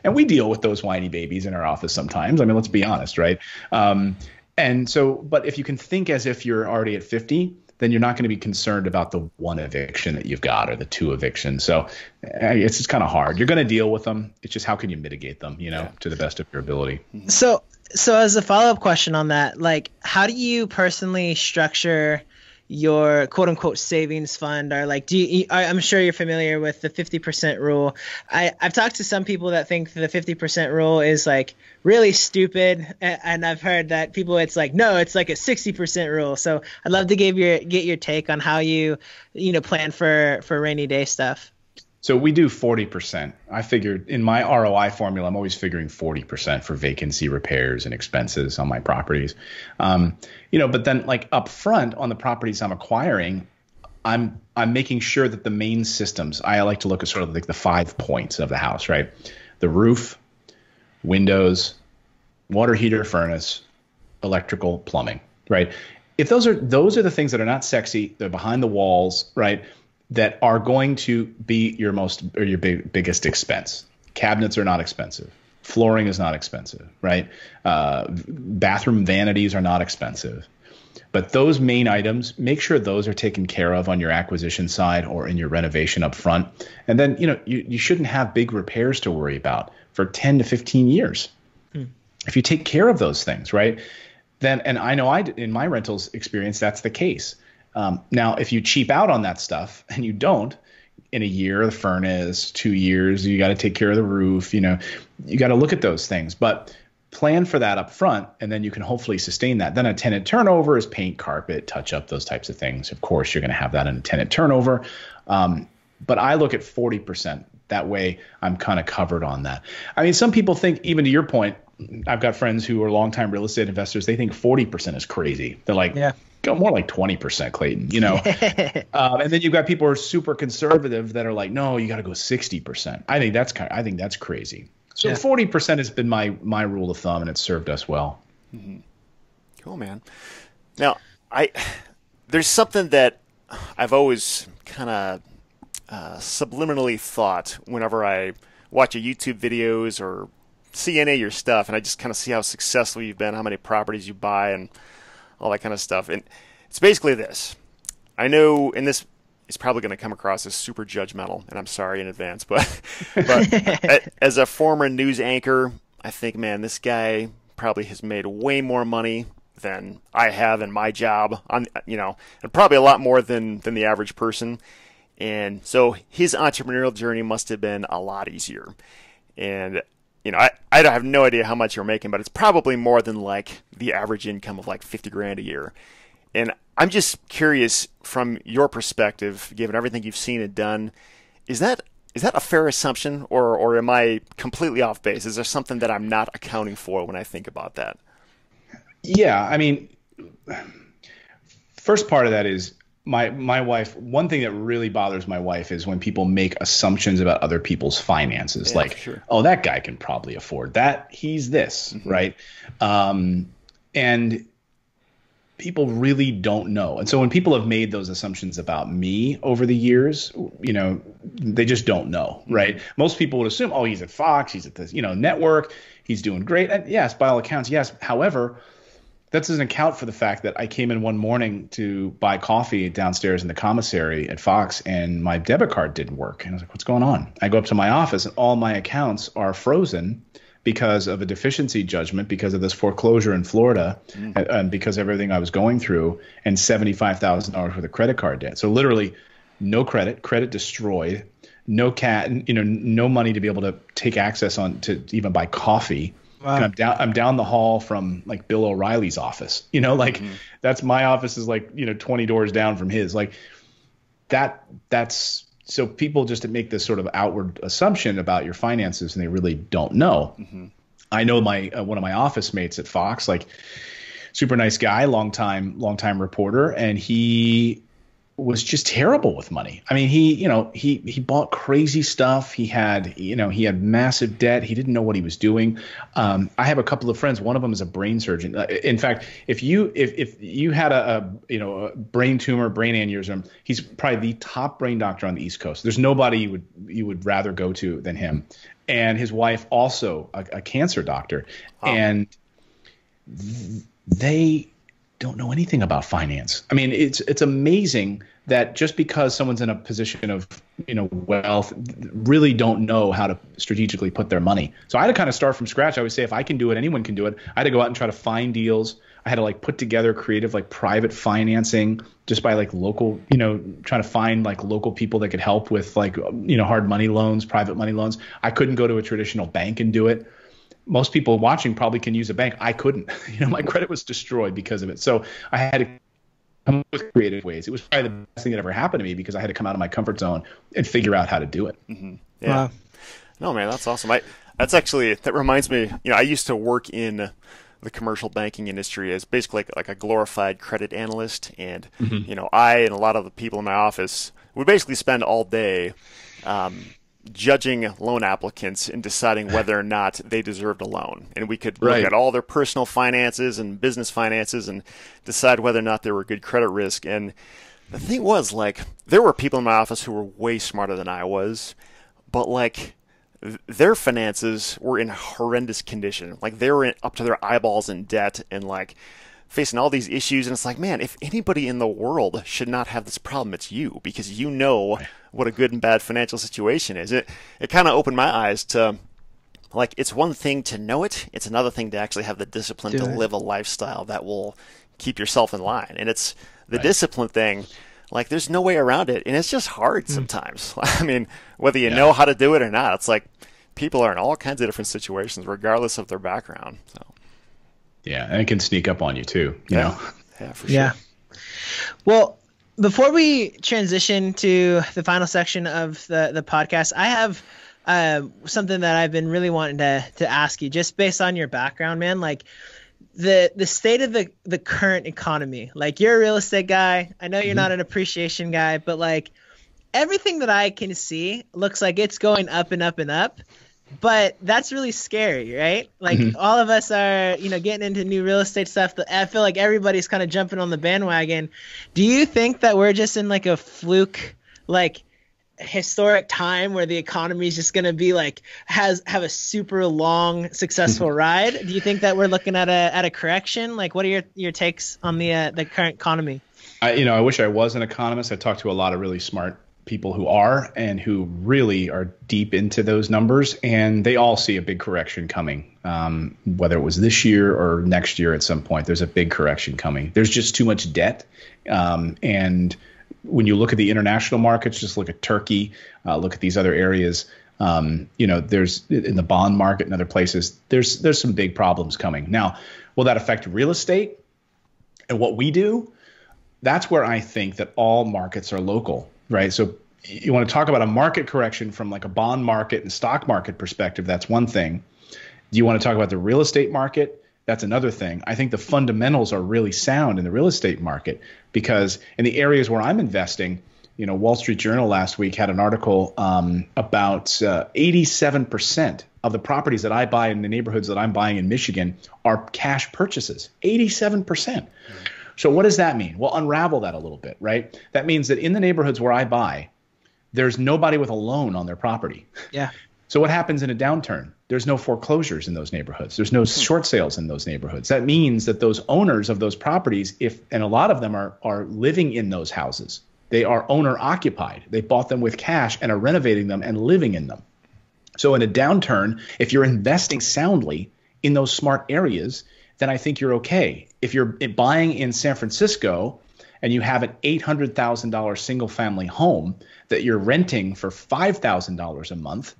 and we deal with those whiny babies in our office sometimes. I mean, let's be honest, right? But if you can think as if you're already at 50, then you're not going to be concerned about the 1 eviction that you've got or the 2 evictions. So it's just kind of hard. You're going to deal with them. It's just how can you mitigate them, to the best of your ability. So as a follow-up question on that, like, how do you personally structure your quote unquote savings fund? Or like, I'm sure you're familiar with the 50% rule. I've talked to some people that think the 50% rule is like really stupid. And I've heard that it's like, no, it's like a 60% rule. So I'd love to get your take on how you plan for rainy day stuff. So we do 40%. I figured in my ROI formula, I'm always figuring 40% for vacancy, repairs, and expenses on my properties. But then like up front on the properties I'm acquiring, I'm making sure that the main systems, I like to look at sort of like the 5 points of the house, right? The roof, windows, water heater, furnace, electrical, plumbing, right? If those are the things that are not sexy, they're behind the walls, right? That are going to be your biggest expense. Cabinets are not expensive. Flooring is not expensive, right? Bathroom vanities are not expensive. But those main items, make sure those are taken care of on your acquisition side or in your renovation up front. And then, you shouldn't have big repairs to worry about for 10 to 15 years. If you take care of those things, right? Then, and I know in my rentals experience, that's the case. Now, if you cheap out on that stuff and you don't, in a year, the furnace, 2 years, you got to take care of the roof, you got to look at those things. But plan for that up front, and then you can hopefully sustain that. Then a tenant turnover is paint, carpet, touch up, those types of things. Of course, you're going to have that in a tenant turnover. But I look at 40%. That way I'm kind of covered on that. I mean, some people think, even to your point, I've got friends who are longtime real estate investors. They think 40% is crazy. They're like, go more like 20%, Clayton, you know? And then you've got people who are super conservative that are like, no, you got to go 60%. I think that's crazy. So 40% has been my rule of thumb, and it's served us well. Mm-hmm. Cool, man. Now, there's something that I've always kind of subliminally thought whenever I watch your YouTube videos or see any of your stuff, and I just kind of see how successful you've been, how many properties you buy, and all that kind of stuff. And it's basically this. I know, and this is probably going to come across as super judgmental, and I'm sorry in advance, but as a former news anchor, I think, man, this guy probably has made way more money than I have in my job, and probably a lot more than the average person. And so his entrepreneurial journey must have been a lot easier. And I have no idea how much you're making, but it's probably more than like the average income of like 50 grand a year. And I'm just curious, from your perspective, given everything you've seen and done, is that a fair assumption, or am I completely off base? Is there something that I'm not accounting for when I think about that? Yeah, I mean, first part of that is my wife. One thing that really bothers my wife is when people make assumptions about other people's finances. Oh, that guy can probably afford that. He's this, right? And people really don't know. And so when people have made those assumptions about me over the years, they just don't know, right? Most people would assume, oh, he's at Fox, he's at this, network, he's doing great. And yes, by all accounts, yes. However, that doesn't account for the fact that I came in one morning to buy coffee downstairs in the commissary at Fox, and my debit card didn't work. And I was like, what's going on? I go up to my office, and all my accounts are frozen because of a deficiency judgment, because of this foreclosure in Florida, and because of everything I was going through, and $75,000 worth of credit card debt. So literally no credit destroyed, no money to be able to take access on to even buy coffee. Wow. And I'm down the hall from like Bill O'Reilly's office, that's my office is like, 20 doors down from his, like that's so people just make this sort of outward assumption about your finances, and they really don't know. I know one of my office mates at Fox, like super nice guy, long time reporter, and he was just terrible with money. I mean, he bought crazy stuff. He had massive debt. He didn't know what he was doing. I have a couple of friends. One of them is a brain surgeon. In fact, if you had a brain tumor, brain aneurysm, he's probably the top brain doctor on the East Coast. There's nobody you would rather go to than him. And his wife, also a cancer doctor. Wow. And they don't know anything about finance. I mean, it's amazing that just because someone's in a position of wealth, really don't know how to strategically put their money. So I had to kind of start from scratch. I would say, if I can do it, anyone can do it. I had to go out and try to find deals. I had to like put together creative like private financing just by like local, trying to find like local people that could help with like hard money loans, private money loans. I couldn't go to a traditional bank and do it. Most people watching probably can use a bank. I couldn't. My credit was destroyed because of it. So I had to come up with creative ways. It was probably the best thing that ever happened to me, because I had to come out of my comfort zone and figure out how to do it. Yeah. Wow. No, man, that's awesome. That reminds me, I used to work in the commercial banking industry as basically like a glorified credit analyst. And, I and a lot of the people in my office would basically spend all day judging loan applicants and deciding whether or not they deserved a loan. And we could look at all their personal finances and business finances and decide whether or not they were a good credit risk. And the thing was, like, there were people in my office who were way smarter than I was, but like their finances were in horrendous condition. Like they were up to their eyeballs in debt and like facing all these issues. And it's like, man, if anybody in the world should not have this problem, it's you, because what a good and bad financial situation is. It kind of opened my eyes to, like, it's one thing to know it. It's another thing to actually have the discipline to live a lifestyle that will keep yourself in line. And it's the discipline thing. Like, there's no way around it. And it's just hard sometimes. I mean, whether you know how to do it or not, it's like people are in all kinds of different situations, regardless of their background. So. Yeah, and it can sneak up on you too. You know. Yeah, for sure. Well, before we transition to the final section of the podcast, I have something that I've been really wanting to ask you, just based on your background, man. Like the state of the current economy. Like, you're a real estate guy. I know you're not an appreciation guy, but like everything that I can see looks like it's going up and up and up. But that's really scary, right? Like all of us are, getting into new real estate stuff. I feel like everybody's kind of jumping on the bandwagon. Do you think that we're just in like a fluke, like historic time where the economy is just going to be like have a super long successful ride? Do you think that we're looking at a correction? Like, what are your takes on the current economy? I wish I was an economist. I talked to a lot of really smart people who are and who really are deep into those numbers, and they all see a big correction coming. Whether it was this year or next year at some point, there's a big correction coming. There's just too much debt. And when you look at the international markets, just look at Turkey, look at these other areas, there's in the bond market and other places, there's some big problems coming. Now, will that affect real estate and what we do? That's where I think that all markets are local. Right. So you want to talk about a market correction from like a bond market and stock market perspective. That's one thing. Do you want to talk about the real estate market? That's another thing. I think the fundamentals are really sound in the real estate market, because in the areas where I'm investing, Wall Street Journal last week had an article about 87% of the properties that I buy in the neighborhoods that I'm buying in Michigan are cash purchases. 87%. So what does that mean? Well, unravel that a little bit, right? That means that in the neighborhoods where I buy, there's nobody with a loan on their property. Yeah. So what happens in a downturn? There's no foreclosures in those neighborhoods. There's no short sales in those neighborhoods. That means that those owners of those properties, and a lot of them are living in those houses. They are owner occupied. They bought them with cash and are renovating them and living in them. So in a downturn, if you're investing soundly in those smart areas, then I think you're okay. If you're buying in San Francisco and you have an $800,000 single family home that you're renting for $5,000 a month,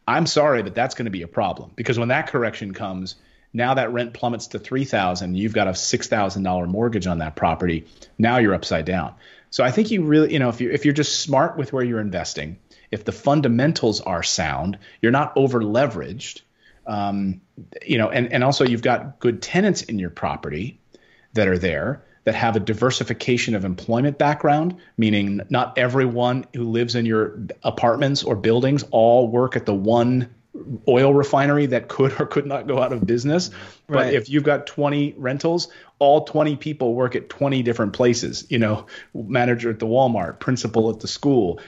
I'm sorry, but that's going to be a problem, because when that correction comes, now that rent plummets to $3,000, you've got a $6,000 mortgage on that property. Now you're upside down. So I think you really, if you're just smart with where you're investing, if the fundamentals are sound, you're not over leveraged, and also you've got good tenants in your property that are there that have a diversification of employment background, meaning not everyone who lives in your apartments or buildings all work at the one oil refinery that could or could not go out of business. Right. But if you've got 20 rentals, all 20 people work at 20 different places, manager at the Walmart, principal at the school,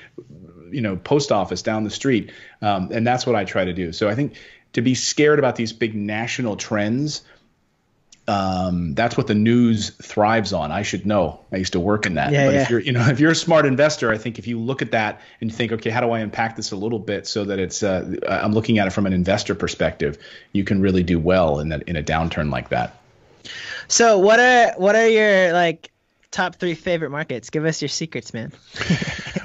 post office down the street. And that's what I try to do. So I think to be scared about these big national trends, that's what the news thrives on. I should know. I used to work in that. If you're a smart investor, I think if you look at that and you think, okay, how do I impact this a little bit so that it's I'm looking at it from an investor perspective, you can really do well in a downturn like that. So what are your top 3 favorite markets? Give us your secrets, man.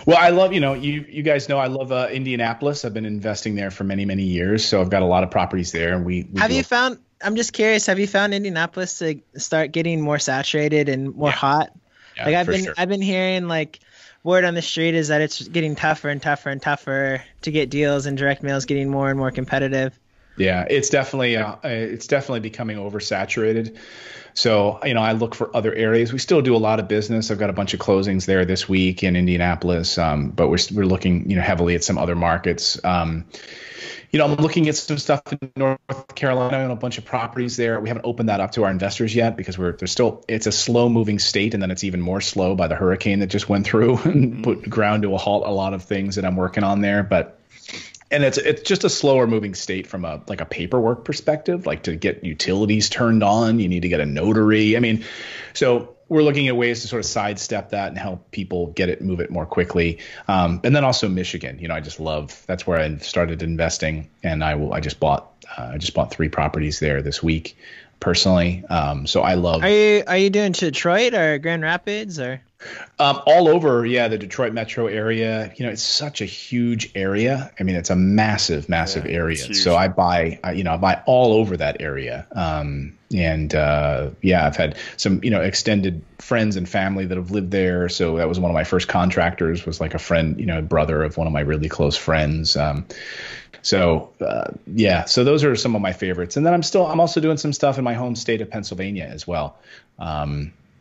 Well, I love, you guys know I love Indianapolis. I've been investing there for many, many years. So I've got a lot of properties there. And I'm just curious, have you found Indianapolis to start getting more saturated and more hot? Yeah, I've been hearing word on the street is that it's getting tougher and tougher and tougher to get deals, and direct mail is getting more and more competitive. Yeah, it's definitely becoming oversaturated. So, I look for other areas. We still do a lot of business. I've got a bunch of closings there this week in Indianapolis, but we're looking, heavily at some other markets. I'm looking at some stuff in North Carolina and a bunch of properties there. We haven't opened that up to our investors yet because it's a slow moving state, and then it's even more slow by the hurricane that just went through and put ground to a halt a lot of things that I'm working on there. And it's just a slower moving state from a paperwork perspective. To get utilities turned on, you need to get a notary. So we're looking at ways to sort of sidestep that and help people move it more quickly. And then also Michigan, I just love, that's where I started investing, and I just bought 3 properties there this week personally. So I love. Are you doing Detroit or Grand Rapids or? All over, yeah, the Detroit metro area. It's such a huge area. I mean, it's a massive, massive area. So I buy all over that area. I've had some, extended friends and family that have lived there. So that was one of my first contractors, was like a friend, brother of one of my really close friends. So those are some of my favorites. And then I'm also doing some stuff in my home state of Pennsylvania as well.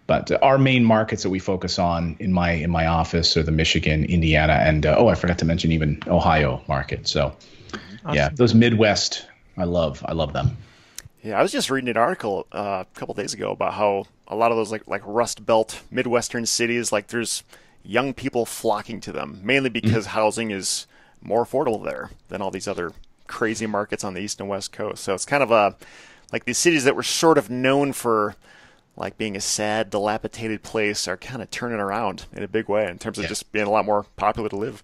But our main markets that we focus on in my office are the Michigan, Indiana, and I forgot to mention even Ohio market. So, awesome. Yeah, those Midwest, I love them. Yeah, I was just reading an article a couple days ago about how a lot of those like Rust Belt Midwestern cities, like there's young people flocking to them, mainly because housing is more affordable there than all these other crazy markets on the East and West Coast. So it's kind of like these cities that were sort of known for like being a sad, dilapidated place are kind of turning around in a big way in terms of just being a lot more popular to live.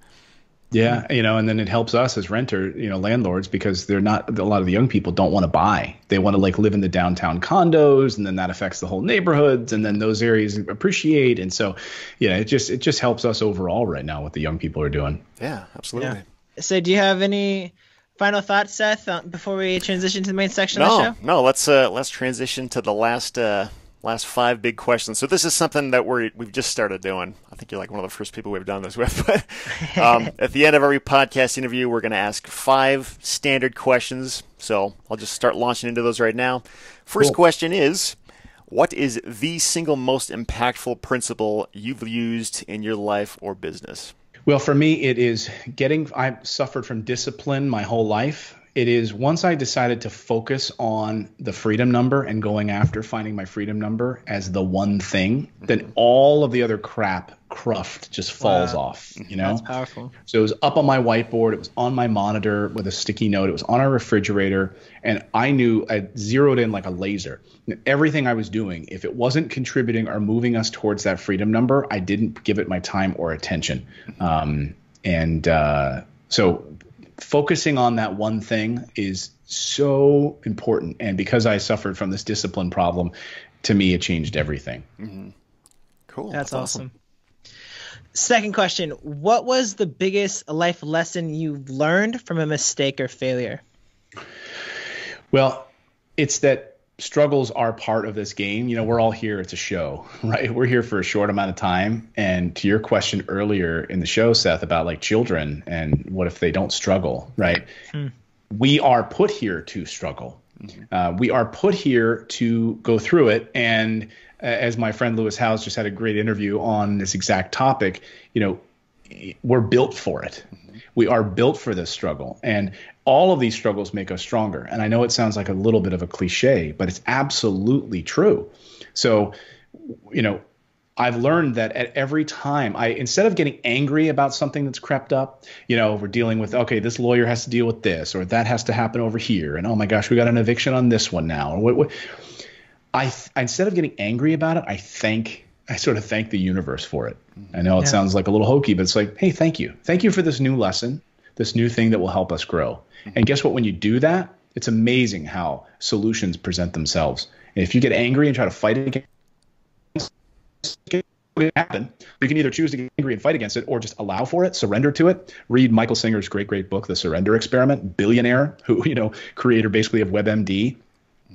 Yeah, and then it helps us as landlords, because a lot of the young people don't want to buy. They want to live in the downtown condos, and then that affects the whole neighborhoods, and then those areas appreciate. And so, it just helps us overall right now what the young people are doing. Yeah, absolutely. Yeah. So do you have any final thoughts, Seth, before we transition to the main section of the show? No, let's transition to the last 5 big questions. So this is something that we've just started doing. I think you're like one of the first people we've done this with. But at the end of every podcast interview, we're going to ask 5 standard questions. So I'll just start launching into those right now. First question is, what is the single most impactful principle you've used in your life or business? Well, for me, it is I've suffered from discipline my whole life. It is once I decided to focus on the freedom number and going after finding my freedom number as the one thing, then all of the other cruft just falls off, That's powerful. So it was up on my whiteboard. It was on my monitor with a sticky note. It was on our refrigerator. And I knew I zeroed in like a laser. Everything I was doing, if it wasn't contributing or moving us towards that freedom number, I didn't give it my time or attention. So focusing on that one thing is so important. And because I suffered from this discipline problem, to me, it changed everything. Mm-hmm. Cool. That's awesome. Second question. What was the biggest life lesson you learned from a mistake or failure? Well, it's that struggles are part of this game. We're all here. It's a show, right? We're here for a short amount of time. And to your question earlier in the show, Seth, about children and what if they don't struggle, right? We are put here to struggle. We are put here to go through it. And as my friend Lewis Howes just had a great interview on this exact topic, we're built for it. We are built for this struggle. And all of these struggles make us stronger. And I know it sounds like a little bit of a cliche, but it's absolutely true. So, I've learned that at every time instead of getting angry about something that's crept up, we're dealing with, okay, this lawyer has to deal with this, or that has to happen over here. And oh my gosh, we got an eviction on this one now. Or instead of getting angry about it, I sort of thank the universe for it. I know it sounds like a little hokey, but it's like, hey, thank you. Thank you for this new lesson, this new thing that will help us grow. And guess what? When you do that, it's amazing how solutions present themselves. And if you get angry and try to fight against it, it happen. You can either choose to get angry and fight against it, or just allow for it, surrender to it. Read Michael Singer's great book, The Surrender Experiment. Billionaire, who, creator basically of WebMD.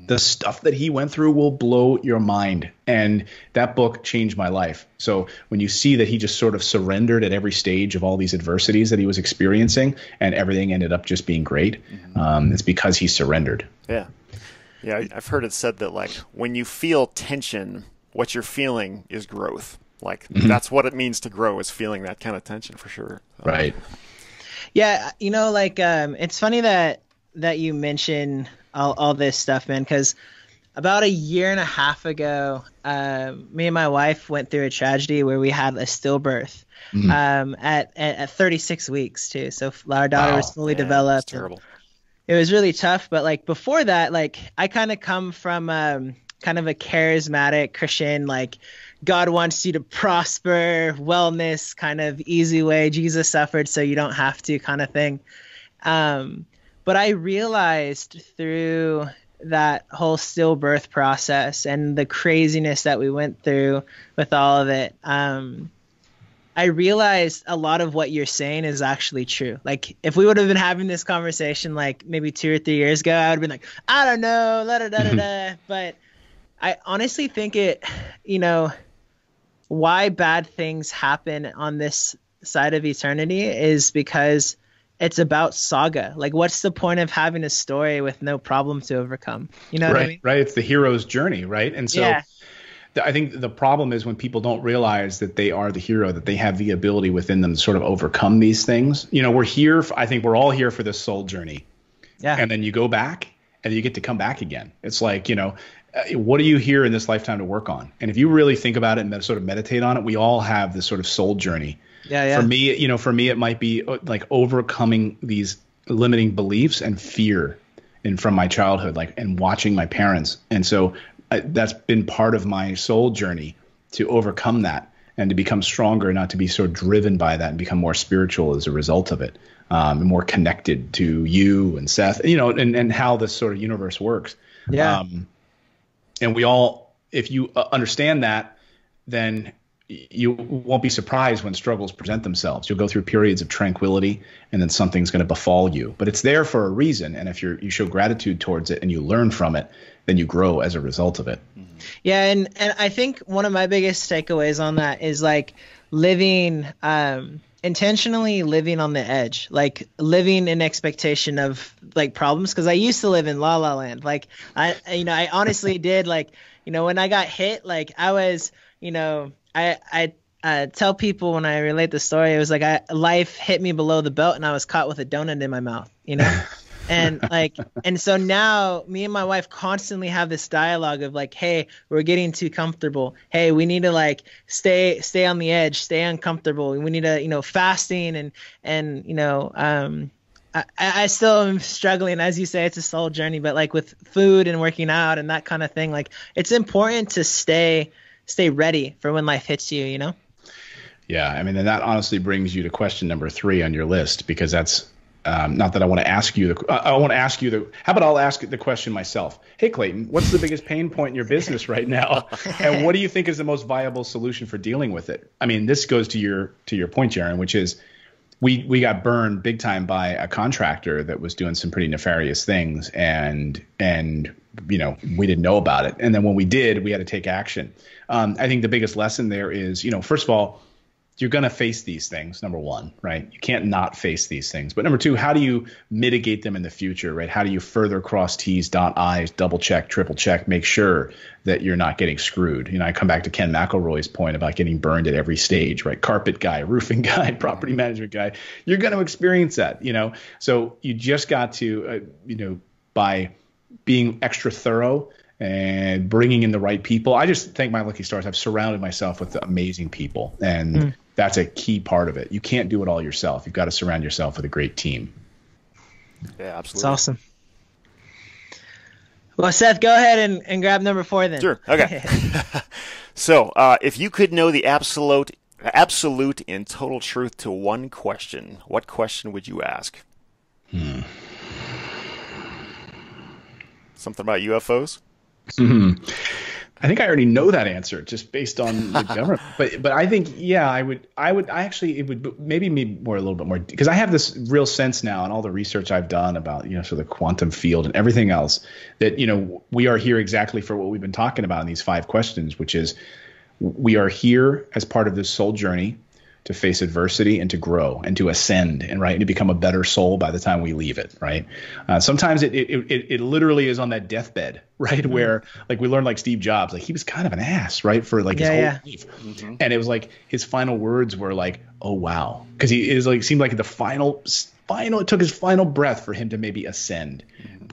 The stuff that he went through will blow your mind. And that book changed my life. So when you see that he just sort of surrendered at every stage of all these adversities that he was experiencing, and everything ended up just being great, it's because he surrendered. Yeah. Yeah, I've heard it said that when you feel tension, what you're feeling is growth. That's what it means to grow, is feeling that kind of tension, for sure. Right. Yeah, it's funny that you mention all this stuff, man, because about 1.5 years ago, me and my wife went through a tragedy where we had a stillbirth at 36 weeks too. So our daughter was fully developed. It's terrible. It was really tough, but before that, I kind of come from kind of a charismatic Christian, God wants you to prosper, wellness, kind of easy way. Jesus suffered so you don't have to kind of thing. But I realized through that whole stillbirth process and the craziness that we went through with all of it, I realized a lot of what you're saying is actually true. Like, if we would have been having this conversation like maybe 2 or 3 years ago, I would have been like, I don't know, da da da da. But I honestly think why bad things happen on this side of eternity is because it's about saga. Like, what's the point of having a story with no problem to overcome? You know what I mean? Right. It's the hero's journey, right? And so I think the problem is when people don't realize that they are the hero, that they have the ability within them to sort of overcome these things. We're here. I think we're all here for this soul journey. Yeah. And then you go back and you get to come back again. It's like, what are you here in this lifetime to work on? And if you really think about it and sort of meditate on it, we all have this sort of soul journey. Yeah. For me, it might be like overcoming these limiting beliefs and fear from my childhood, and watching my parents. And so that's been part of my soul journey, to overcome that and to become stronger, not to be so driven by that, and become more spiritual as a result of it, and more connected to you and Seth, and how this sort of universe works. Yeah. And we all, if you understand that, then you won't be surprised when struggles present themselves. You'll go through periods of tranquility, and then something's going to befall you. But it's there for a reason. And if you show gratitude towards it and you learn from it, then you grow as a result of it. Yeah, and I think one of my biggest takeaways on that is like living intentionally living on the edge, like living in expectation of like problems. Because I used to live in La La Land. Like I honestly did. Like, when I got hit, like I was, I tell people when I relate the story, it was like life hit me below the belt and I was caught with a donut in my mouth, And so now me and my wife constantly have this dialogue of like, hey, we're getting too comfortable. Hey, we need to like stay on the edge, stay uncomfortable. We need to, fasting and I still am struggling. As you say, it's a soul journey, but like with food and working out and that kind of thing, like it's important to stay ready for when life hits you, Yeah. I mean, and that honestly brings you to question number 3 on your list, because that's, not that I want to ask you how about I'll ask the question myself. Hey, Clayton, what's the biggest pain point in your business right now? And what do you think is the most viable solution for dealing with it? I mean, this goes to your point, Jaron, which is we got burned big time by a contractor that was doing some pretty nefarious things, and we didn't know about it. And then when we did, we had to take action. I think the biggest lesson there is, first of all, you're going to face these things, number one, right? You can't not face these things. But number two, how do you mitigate them in the future, right? How do you further cross T's, dot I's, double check, triple check, make sure that you're not getting screwed? I come back to Ken McElroy's point about getting burned at every stage, right? Carpet guy, roofing guy, property management guy. You're going to experience that, So you just got to, by being extra thorough and bringing in the right people. I just thank my lucky stars. I've surrounded myself with amazing people, and that's a key part of it. You can't do it all yourself. You've got to surround yourself with a great team. Yeah, absolutely. It's awesome. Well, Seth, go ahead and grab number 4 then. Sure. Okay. So, if you could know the absolute and total truth to one question, what question would you ask? Something about UFOs? I think I already know that answer just based on the government. But I think, I would it would maybe be a little bit more, because I have this real sense now, and all the research I've done about, sort of the quantum field and everything else, that, we are here exactly for what we've been talking about in these 5 questions, which is we are here as part of this soul journey to face adversity and to grow and to ascend and to become a better soul by the time we leave it. Right. Sometimes it literally is on that deathbed, right. Where like we learned, like Steve Jobs, like he was kind of an ass, right. For like his whole life. And it was like his final words were like, oh, wow. Cause it seemed like the final, it took his final breath for him to maybe ascend.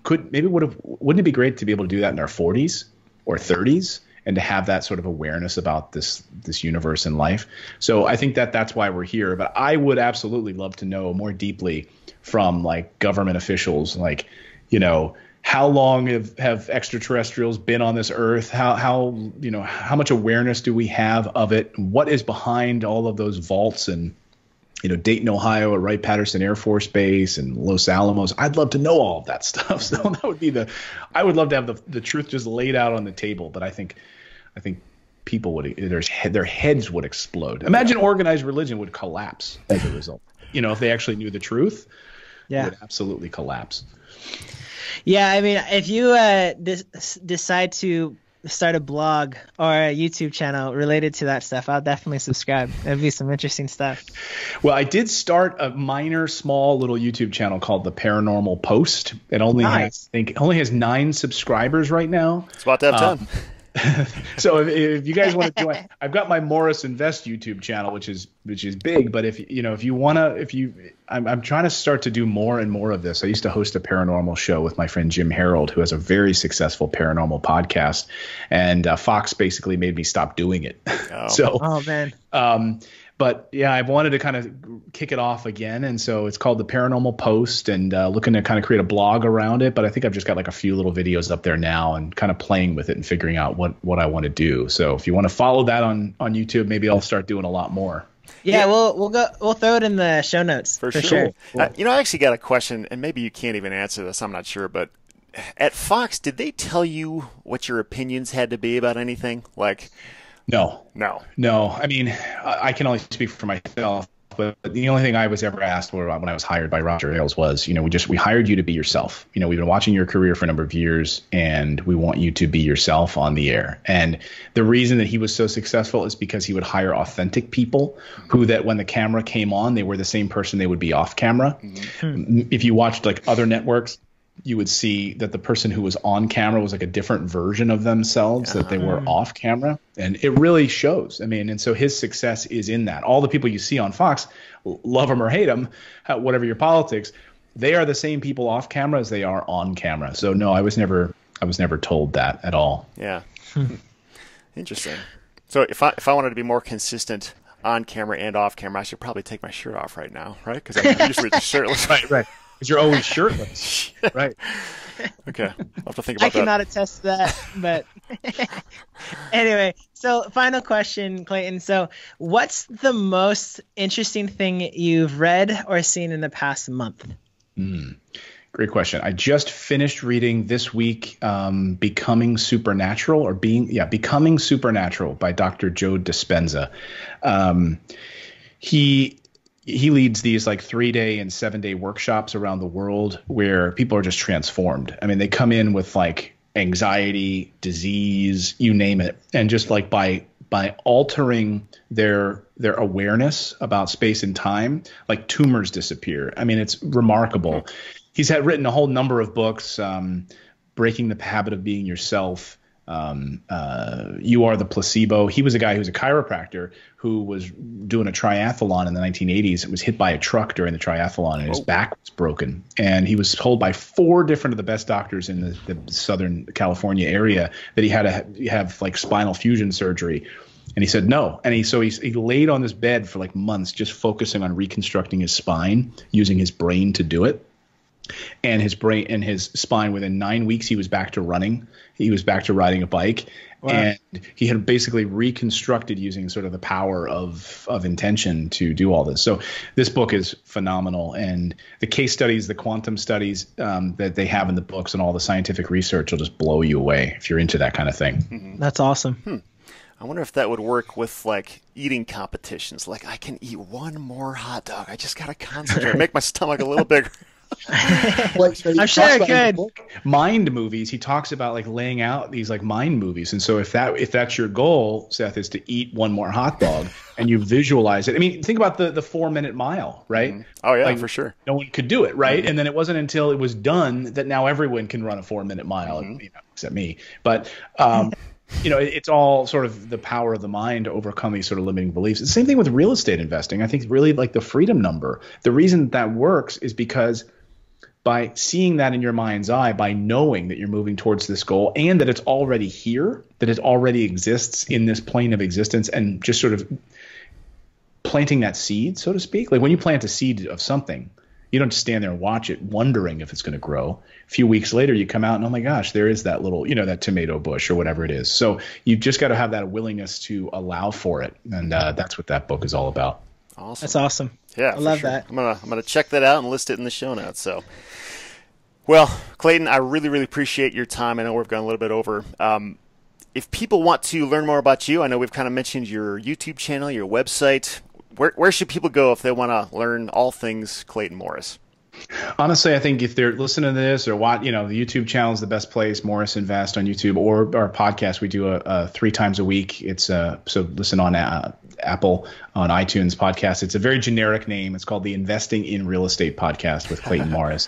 Wouldn't it be great to be able to do that in our 40s or 30s? And to have that sort of awareness about this universe and life. So I think that's why we're here. But I would absolutely love to know more deeply from like government officials, like, how long have extraterrestrials been on this earth? How much awareness do we have of it? What is behind all of those vaults and Dayton, Ohio, at Wright-Patterson Air Force Base and Los Alamos. I'd love to know all of that stuff. So that would be I would love to have the truth just laid out on the table. But I think people their heads would explode. Imagine organized religion would collapse as a result. If they actually knew the truth, it would absolutely collapse. Yeah, I mean, if you decide to start a blog or a YouTube channel related to that stuff, I'll definitely subscribe. That'd be some interesting stuff. Well, I did start a small little YouTube channel called The Paranormal Post. It only has 9 subscribers right now. It's about to have 10. So if you guys want to join, I've got my Morris Invest YouTube channel, which is big. But if you want to, I'm trying to start to do more and more of this. I used to host a paranormal show with my friend Jim Harold, who has a very successful paranormal podcast, and Fox basically made me stop doing it. Oh man. But yeah, I wanted to kind of kick it off again, and so it's called The Paranormal Post, and looking to kind of create a blog around it. But I think I've just got like a few little videos up there now, and kind of playing with it and figuring out what I want to do. So if you want to follow that on YouTube, maybe I'll start doing a lot more. Yeah, we'll throw it in the show notes for sure. Cool. I actually got a question, and maybe you can't even answer this. I'm not sure, but at Fox, did they tell you what your opinions had to be about anything? Like. No. I mean, I can only speak for myself, but the only thing I was ever asked when I was hired by Roger Ailes was, we hired you to be yourself. We've been watching your career for a number of years, and we want you to be yourself on the air. And the reason that he was so successful is because he would hire authentic people who that when the camera came on, they were the same person they would be off camera. Mm-hmm. If you watched like other networks, you would see that the person who was on camera was like a different version of themselves that they were off camera. And it really shows. I mean, and so his success is in that. All the people you see on Fox, love them or hate them, whatever your politics, they are the same people off camera as they are on camera. So no, I was never told that at all. Yeah. Interesting. So if I wanted to be more consistent on camera and off camera, I should probably take my shirt off right now, right? Because I'm usually just shirtless. Right. Because you're always shirtless. Right. Okay. I'll have to think about that. I cannot attest to that, but anyway. So final question, Clayton. So what's the most interesting thing you've read or seen in the past month? Great question. I just finished reading this week Becoming Supernatural by Dr. Joe Dispenza. He leads these like 3-day and 7-day workshops around the world where people are just transformed. I mean, they come in with like anxiety, disease, you name it. And just like by altering their awareness about space and time, like tumors disappear. I mean, it's remarkable. He's written a whole number of books, Breaking the Habit of Being Yourself, You Are the Placebo. He was a guy who was a chiropractor who was doing a triathlon in the 1980s. It was hit by a truck during the triathlon, and his back was broken. And he was told by 4 different of the best doctors in the Southern California area that he had to have like spinal fusion surgery. And he said no. And he laid on this bed for like months, just focusing on reconstructing his spine, using his brain to do it. And his brain and his spine, within 9 weeks, he was back to running. He was back to riding a bike. Wow. And he had basically reconstructed using sort of the power of intention to do all this. So this book is phenomenal. And the case studies, the quantum studies that they have in the books and all the scientific research will just blow you away if you're into that kind of thing. Mm-hmm. That's awesome. I wonder if that would work with like eating competitions. Like, I can eat one more hot dog. I just got to concentrate, make my stomach a little bigger. I'm sure it could. Mind movies. He talks about like laying out these like mind movies, and so if that's your goal, Seth, is to eat one more hot dog, and you visualize it. I mean, think about the 4-minute mile, right? Mm-hmm. Oh yeah, like, for sure. No one could do it, right? Mm-hmm. And then it wasn't until it was done that now everyone can run a 4-minute mile, except me. But it's all sort of the power of the mind to overcome these sort of limiting beliefs. The same thing with real estate investing. I think really like the freedom number. The reason that works is because by seeing that in your mind's eye, by knowing that you're moving towards this goal and that it's already here, that it already exists in this plane of existence, and just sort of planting that seed, so to speak. Like when you plant a seed of something, you don't just stand there and watch it wondering if it's going to grow. A few weeks later, you come out and, oh my gosh, there is that little, that tomato bush or whatever it is. So you've just got to have that willingness to allow for it. And that's what that book is all about. Awesome. That's awesome. Yeah, I love sure. that. I'm gonna check that out and list it in the show notes. So, well, Clayton, I really, really appreciate your time. I know we've gone a little bit over. If people want to learn more about you, I know we've kind of mentioned your YouTube channel, your website. Where should people go if they want to learn all things Clayton Morris? Honestly, I think if they're listening to this or the YouTube channel is the best place, Morris Invest on YouTube, or our podcast. We do a 3 times a week. It's so listen on Apple, on iTunes podcast. It's a very generic name. It's called the Investing in Real Estate Podcast with Clayton Morris.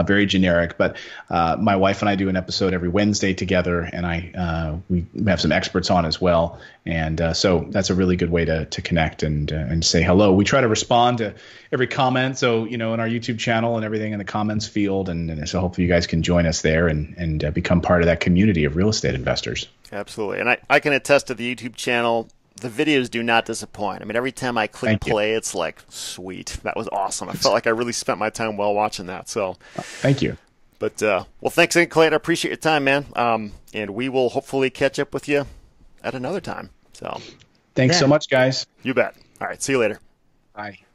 Very generic, but my wife and I do an episode every Wednesday together, and we have some experts on as well, and so that's a really good way to connect and say hello. We try to respond to every comment, so in our YouTube channel and everything in the comments field, and so hopefully you guys can join us there and become part of that community of real estate investors. Absolutely, and I can attest to the YouTube channel. The videos do not disappoint. I mean, every time I click play, it's like, sweet. That was awesome. I felt like I really spent my time well watching that. So, thank you. But, well, thanks again, Clayton. I appreciate your time, man. And we will hopefully catch up with you at another time. So, thanks so much, guys. You bet. All right. See you later. Bye.